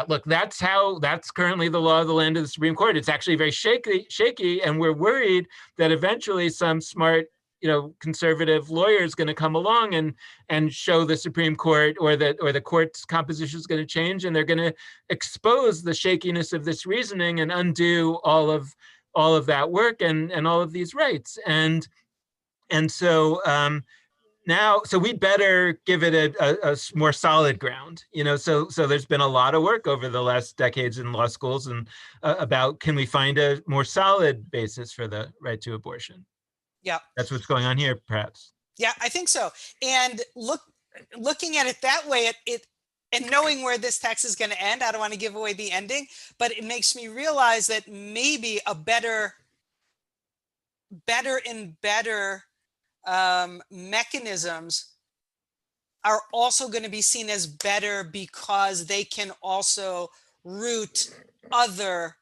look, that's currently the law of the land of the Supreme Court. It's actually very shaky, and we're worried that eventually some smart, you know, conservative lawyer is going to come along and show the Supreme Court, or the court's composition is going to change, and they're going to expose the shakiness of this reasoning and undo all of all of that work and all of these rights. And so now, so we better give it a more solid ground, so there's been a lot of work over the last decades in law schools and about, can we find a more solid basis for the right to abortion? Yeah. That's what's going on here, perhaps. Yeah, I think so. And looking at it that way, and knowing where this text is going to end, I don't want to give away the ending, but it makes me realize that maybe a better mechanisms are also going to be seen as better because they can also root other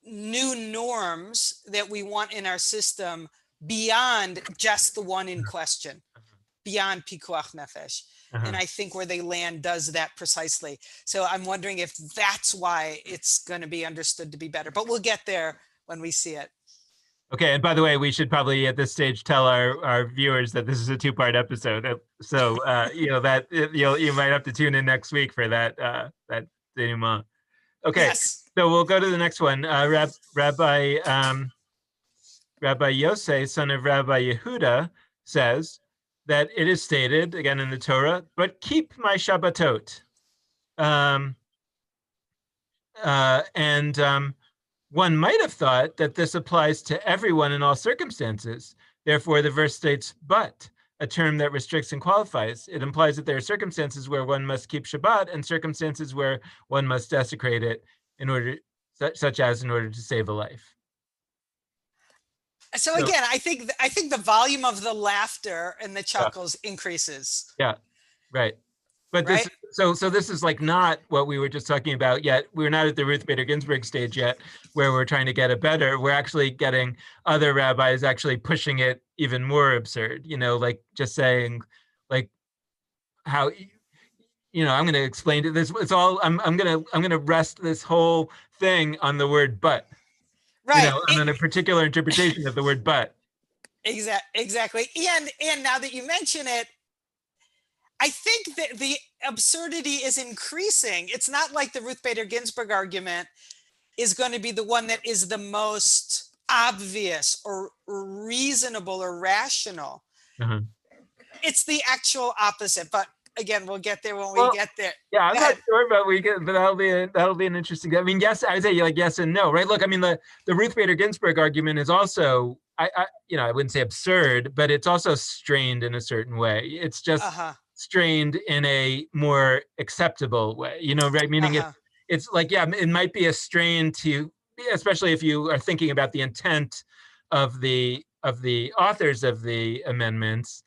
new norms that we want in our system beyond just the one in question, beyond pikuach nefesh. And I think where they land does that precisely. So I'm wondering if that's why it's going to be understood to be better, but we'll get there when we see it. Okay, and by the way, we should probably at this stage tell our viewers that this is a two-part episode. So that you might have to tune in next week for that denouement. Okay, yes. So we'll go to the next one. Rabbi Yosei, son of Rabbi Yehuda, says that it is stated again in the Torah, but keep my Shabbatot. One might have thought that this applies to everyone in all circumstances. Therefore, the verse states, but, a term that restricts and qualifies. It implies that there are circumstances where one must keep Shabbat and circumstances where one must desecrate it such as in order to save a life. So again, I think the volume of the laughter and the chuckles increases. Yeah, right. But right? This is like not what we were just talking about yet. We're not at the Ruth Bader Ginsburg stage yet, where we're trying to get it better. We're actually getting other rabbis actually pushing it even more absurd. Like just saying, like how, I'm going to explain to this. It's all I'm going to rest this whole thing on the word "but." Right. And on a particular interpretation of the word "but." Exactly. And now that you mention it, I think that the absurdity is increasing. It's not like the Ruth Bader Ginsburg argument is going to be the one that is the most obvious or reasonable or rational. It's the actual opposite. But again, we'll get there when we get there. Yeah, I'm not sure, but that'll be an interesting. I mean, yes, I would say like yes and no, right? Look, I mean, the Ruth Bader Ginsburg argument is also, I wouldn't say absurd, but it's also strained in a certain way. It's just strained in a more acceptable way, right? Meaning it's like, yeah, it might be a strain to, especially if you are thinking about the intent of the authors of the amendments.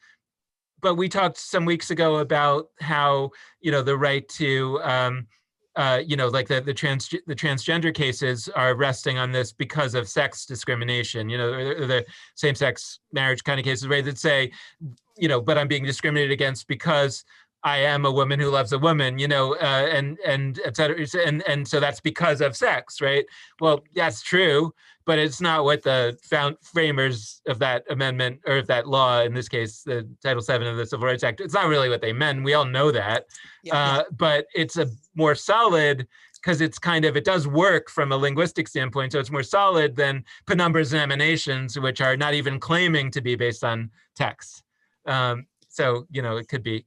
But we talked some weeks ago about how, the right to, like the transgender cases are resting on this because of sex discrimination, the same-sex marriage kind of cases, right, that say, but I'm being discriminated against because I am a woman who loves a woman, and et cetera. And so that's because of sex, right? Well, that's true, but it's not what the framers of that amendment, or of that law, in this case, the Title VII of the Civil Rights Act, it's not really what they meant. We all know that. But it's a more solid, because it does work from a linguistic standpoint. So it's more solid than penumbras and emanations, which are not even claiming to be based on text. So, it could be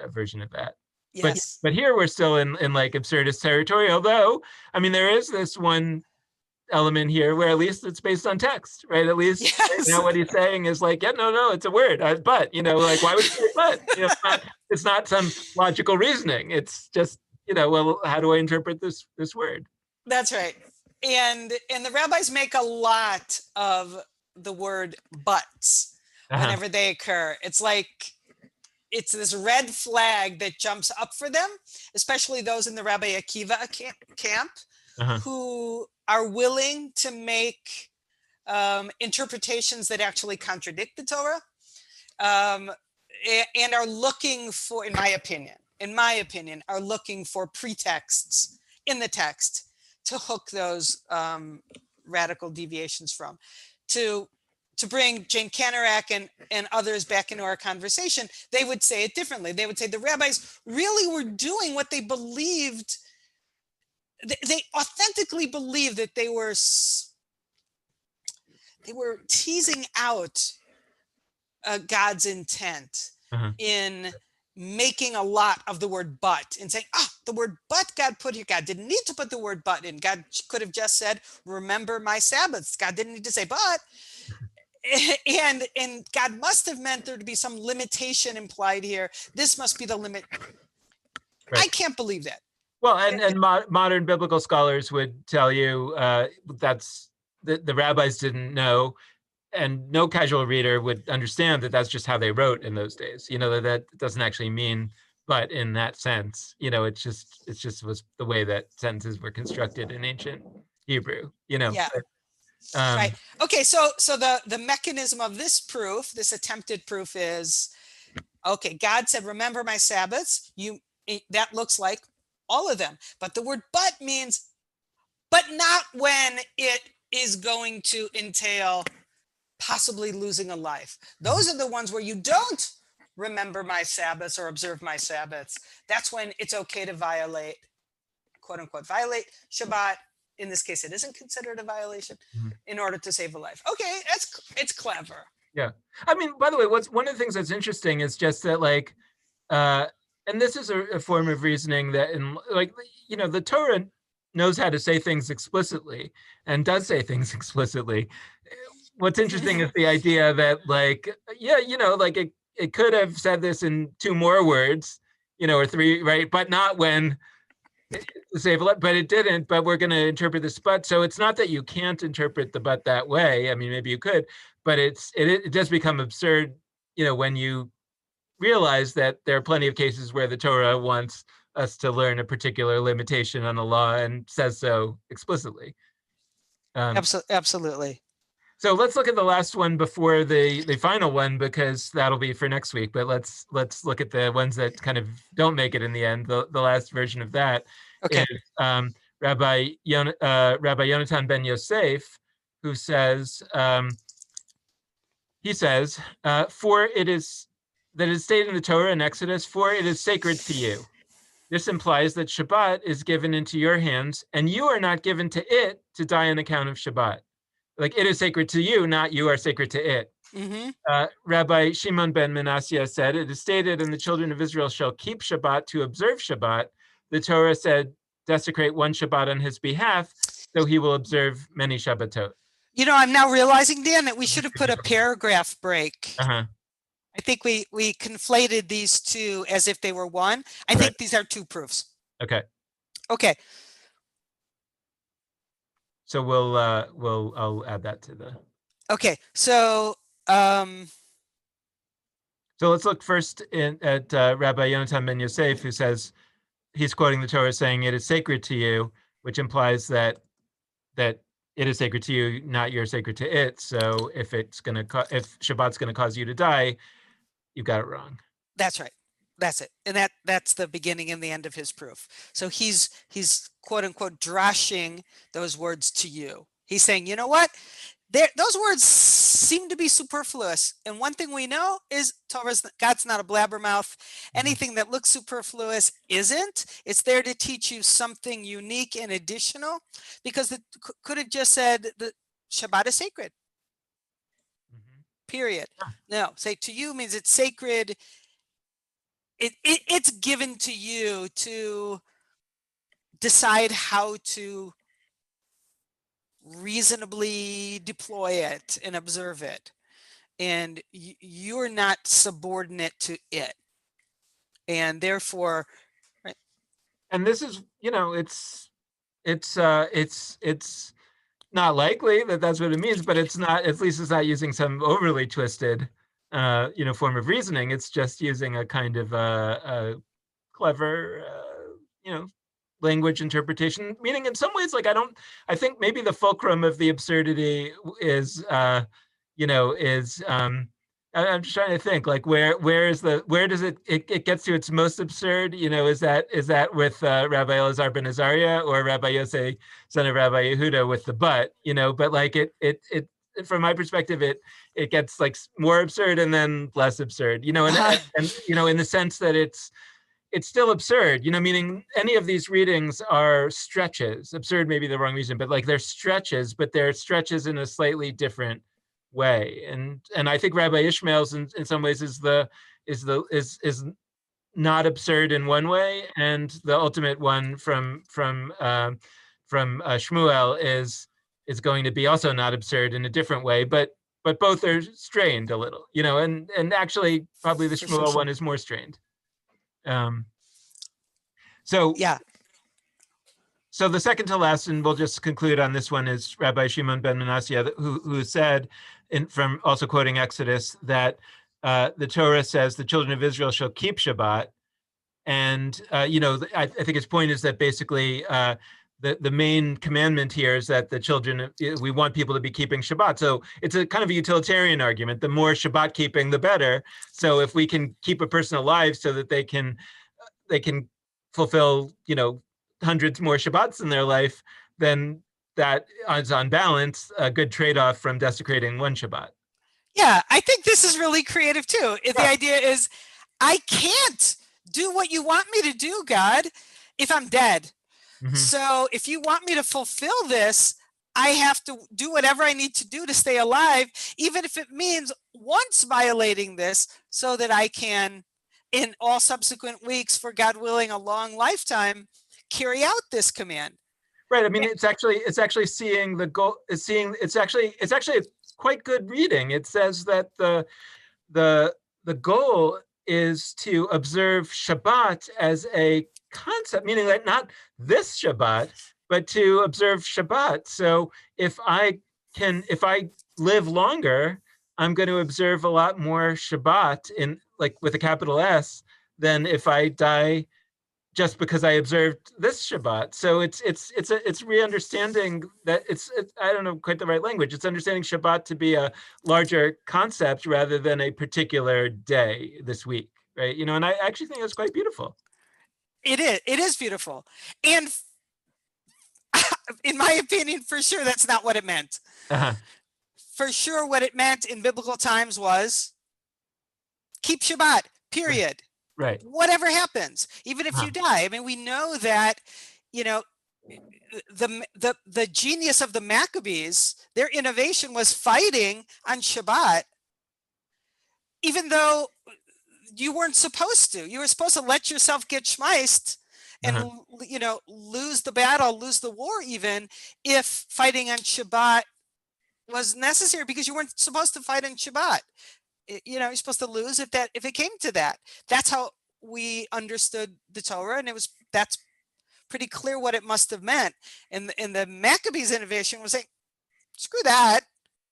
a version of that. Yes. But here we're still in like absurdist territory, although, I mean, there is this one element here where at least it's based on text, right? At least what he's saying is like, yeah, no, it's a word, but, like, why would you say but? It's not some logical reasoning. It's just, well, how do I interpret this word? That's right. And the rabbis make a lot of the word buts whenever they occur. It's like, it's this red flag that jumps up for them, especially those in the Rabbi Akiva camp who are willing to make interpretations that actually contradict the Torah, and are looking for, in my opinion, are looking for pretexts in the text to hook those radical deviations from. To bring Jane Canarak and others back into our conversation, they would say it differently. They would say the rabbis really were doing what they believed they authentically believe that they were teasing out God's intent Uh-huh. in making a lot of the word but and saying, the word but God put here. God didn't need to put the word but in. God could have just said, remember my Sabbaths. God didn't need to say but. And God must have meant there to be some limitation implied here. This must be the limit. Right. I can't believe that. Well, and modern biblical scholars would tell you that's the rabbis didn't know, and no casual reader would understand that that's just how they wrote in those days. That doesn't actually mean but in that sense. It just was the way that sentences were constructed in ancient Hebrew. Yeah. Right. Okay. So the mechanism of this proof, this attempted proof, is okay. God said, "Remember my Sabbaths." That looks like all of them, but the word "but" means, but not when it is going to entail possibly losing a life. Those are the ones where you don't remember my Sabbaths or observe my Sabbaths. That's when it's okay to violate, quote unquote, violate Shabbat. In this case, it isn't considered a violation in order to save a life. Okay, it's clever. Yeah. I mean, by the way, one of the things that's interesting is just that, like, and this is a form of reasoning that, the Torah knows how to say things explicitly and does say things explicitly. What's interesting is the idea that, like, yeah, it could have said this in 2 more words, or 3, right? But not when save a lot, but it didn't. But we're going to interpret this but. So it's not that you can't interpret the but that way. I mean, maybe you could, but it does become absurd, when you realize that there are plenty of cases where the Torah wants us to learn a particular limitation on the law and says so explicitly. Absolutely. So let's look at the last one before the final one, because that'll be for next week. But let's look at the ones that kind of don't make it in the end. The last version of that Okay. is Rabbi Yonatan ben Yosef, who says, for it is that it is stated in the Torah in Exodus, for it is sacred to you. This implies that Shabbat is given into your hands, and you are not given to it to die on account of Shabbat. Like, it is sacred to you, not you are sacred to it. Rabbi Shimon ben Manasseh said, it is stated, and the children of Israel shall keep Shabbat to observe Shabbat. The Torah said, desecrate one Shabbat on his behalf, so he will observe many Shabbatot. I'm now realizing, Dan, that we should have put a paragraph break. I think we conflated these two as if they were one. I think these are 2 proofs. Okay. So I'll add that to the. Okay. So let's look first at Rabbi Yonatan ben Yosef, who says, he's quoting the Torah saying it is sacred to you, which implies that it is sacred to you, not you're sacred to it. So if Shabbat's gonna cause you to die, you got it wrong. That's right. That's it. And that's the beginning and the end of his proof. So he's quote unquote drashing those words to you. He's saying, you know what? Those words seem to be superfluous. And one thing we know is God's not a blabbermouth. Anything that looks superfluous isn't. It's there to teach you something unique and additional, because it could have just said the Shabbat is sacred. Period. No, say to you means it's sacred. It's given to you to decide how to reasonably deploy it and observe it, and you're not subordinate to it, and therefore, right. And this is, it's not likely that that's what it means, but it's not, at least it's not using some overly twisted form of reasoning. It's just using a kind of a clever language interpretation, meaning in some ways, like, I think maybe the fulcrum of the absurdity is I'm just trying to think, like, where does it gets to its most absurd? Is that with Rabbi Elazar ben Azariah or Rabbi Yosei, son of Rabbi Yehuda, with the but? But like it from my perspective, it gets like more absurd and then less absurd. And in the sense that it's still absurd, meaning any of these readings are stretches. Absurd may be the wrong reason, but like they're stretches, but they're stretches in a slightly different way. And I think Rabbi Ishmael's in some ways is not absurd in one way, and the ultimate one from Shmuel is going to be also not absurd in a different way, but both are strained a little, and actually probably the Shmuel one is more strained. So yeah. So the second to last, and we'll just conclude on this one, is Rabbi Shimon ben Manasseh, who said, from also quoting Exodus, that the Torah says the children of Israel shall keep Shabbat. And, I think his point is that basically the main commandment here is that the children, we want people to be keeping Shabbat. So it's a kind of a utilitarian argument. The more Shabbat keeping, the better. So if we can keep a person alive so that they can fulfill, hundreds more Shabbats in their life, then that is on balance a good trade-off from desecrating one Shabbat. Yeah, I think this is really creative too. Yeah. The idea is, I can't do what you want me to do, God, if I'm dead. Mm-hmm. So if you want me to fulfill this, I have to do whatever I need to do to stay alive, even if it means once violating this, so that I can, in all subsequent weeks, for God willing, a long lifetime, carry out this command. Right. I mean, it's actually seeing the goal. It's actually a quite good reading. It says that the goal is to observe Shabbat as a concept, meaning that not this Shabbat, but to observe Shabbat. So if I live longer, I'm going to observe a lot more Shabbat with a capital S than if I die just because I observed this Shabbat. So it's re-understanding that it's I don't know quite the right language. It's understanding Shabbat to be a larger concept rather than a particular day this week, right? And I actually think that's quite beautiful. It is beautiful. And in my opinion, for sure, that's not what it meant. Uh-huh. For sure, what it meant in biblical times was keep Shabbat, period. Right. Whatever happens, even if you die. I mean, we know that, the genius of the Maccabees, their innovation was fighting on Shabbat, even though you weren't supposed to. You were supposed to let yourself get schmeiced and, lose the battle, lose the war, even if fighting on Shabbat was necessary, because you weren't supposed to fight on Shabbat. You're supposed to lose if it came to that. That's how we understood the Torah, and that's pretty clear what it must have meant. And the Maccabees' innovation was saying, screw that.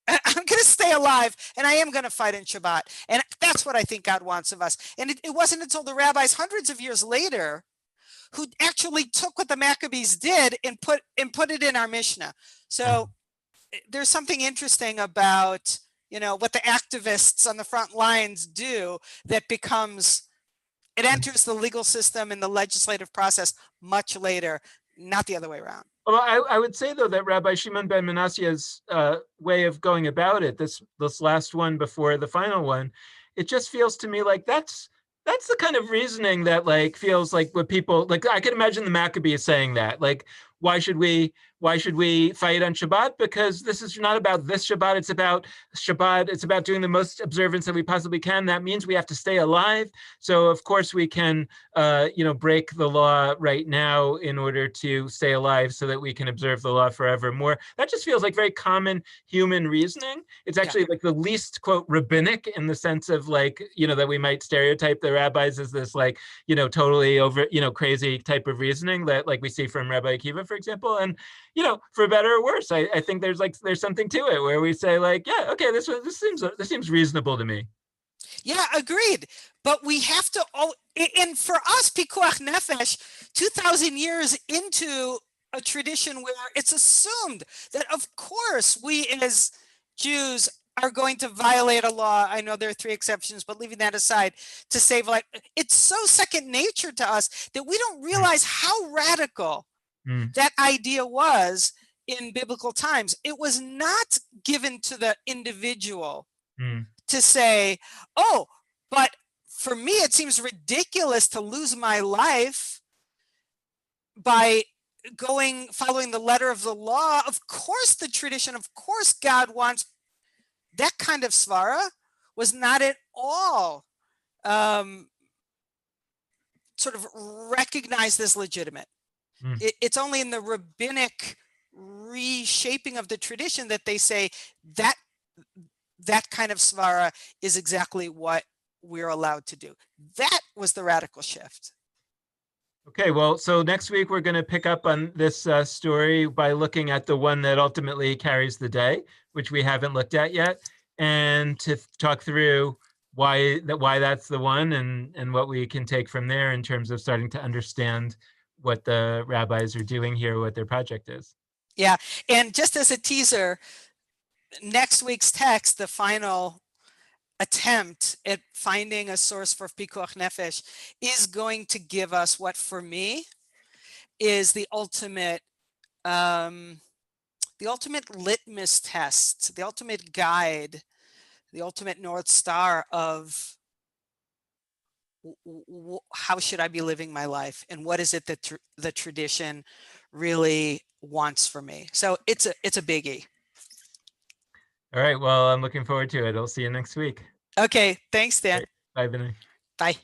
I'm going to stay alive, and I am going to fight in Shabbat. And that's what I think God wants of us. And it wasn't until the rabbis hundreds of years later who actually took what the Maccabees did and put it in our Mishnah. So there's something interesting about what the activists on the front lines do that it enters the legal system and the legislative process much later, not the other way around. Well, I would say, though, that Rabbi Shimon ben Manasseh's way of going about it, this last one before the final one, it just feels to me like that's the kind of reasoning that feels like what people I could imagine the Maccabees saying that, why should we fight on Shabbat? Because this is not about this Shabbat. It's about Shabbat. It's about doing the most observance that we possibly can. That means we have to stay alive. So of course we can, break the law right now in order to stay alive so that we can observe the law forevermore. That just feels like very common human reasoning. It's actually the least, quote, rabbinic, in the sense of that we might stereotype the rabbis as this totally over, crazy type of reasoning that we see from Rabbi Akiva, for example. And for better or worse, I think there's something to it where we say okay, this seems reasonable to me. Yeah, agreed. But we have to and for us, Pikuach Nefesh, 2,000 years into a tradition where it's assumed that, of course, we as Jews are going to violate a law. I know there are 3 exceptions, but leaving that aside, to save life, it's so second nature to us that we don't realize how radical that idea was in biblical times. It was not given to the individual to say, oh, but for me, it seems ridiculous to lose my life by following the letter of the law. Of course, the tradition, of course, God wants that kind of svara was not at all sort of recognized as legitimate. It's only in the rabbinic reshaping of the tradition that they say that that kind of svara is exactly what we're allowed to do. That was the radical shift. Okay, well, so next week we're going to pick up on this story by looking at the one that ultimately carries the day, which we haven't looked at yet, and to talk through why that's the one, and what we can take from there in terms of starting to understand what the rabbis are doing here, what their project is. Yeah, and just as a teaser, next week's text, the final attempt at finding a source for pikuach nefesh, is going to give us what, for me, is the ultimate litmus test, the ultimate guide, the ultimate North Star of how should I be living my life, and what is it that the tradition really wants for me. So it's a biggie. All right, well, I'm looking forward to it. I'll see you next week. Okay, thanks, Dan. Great. Bye, Vinay. Bye.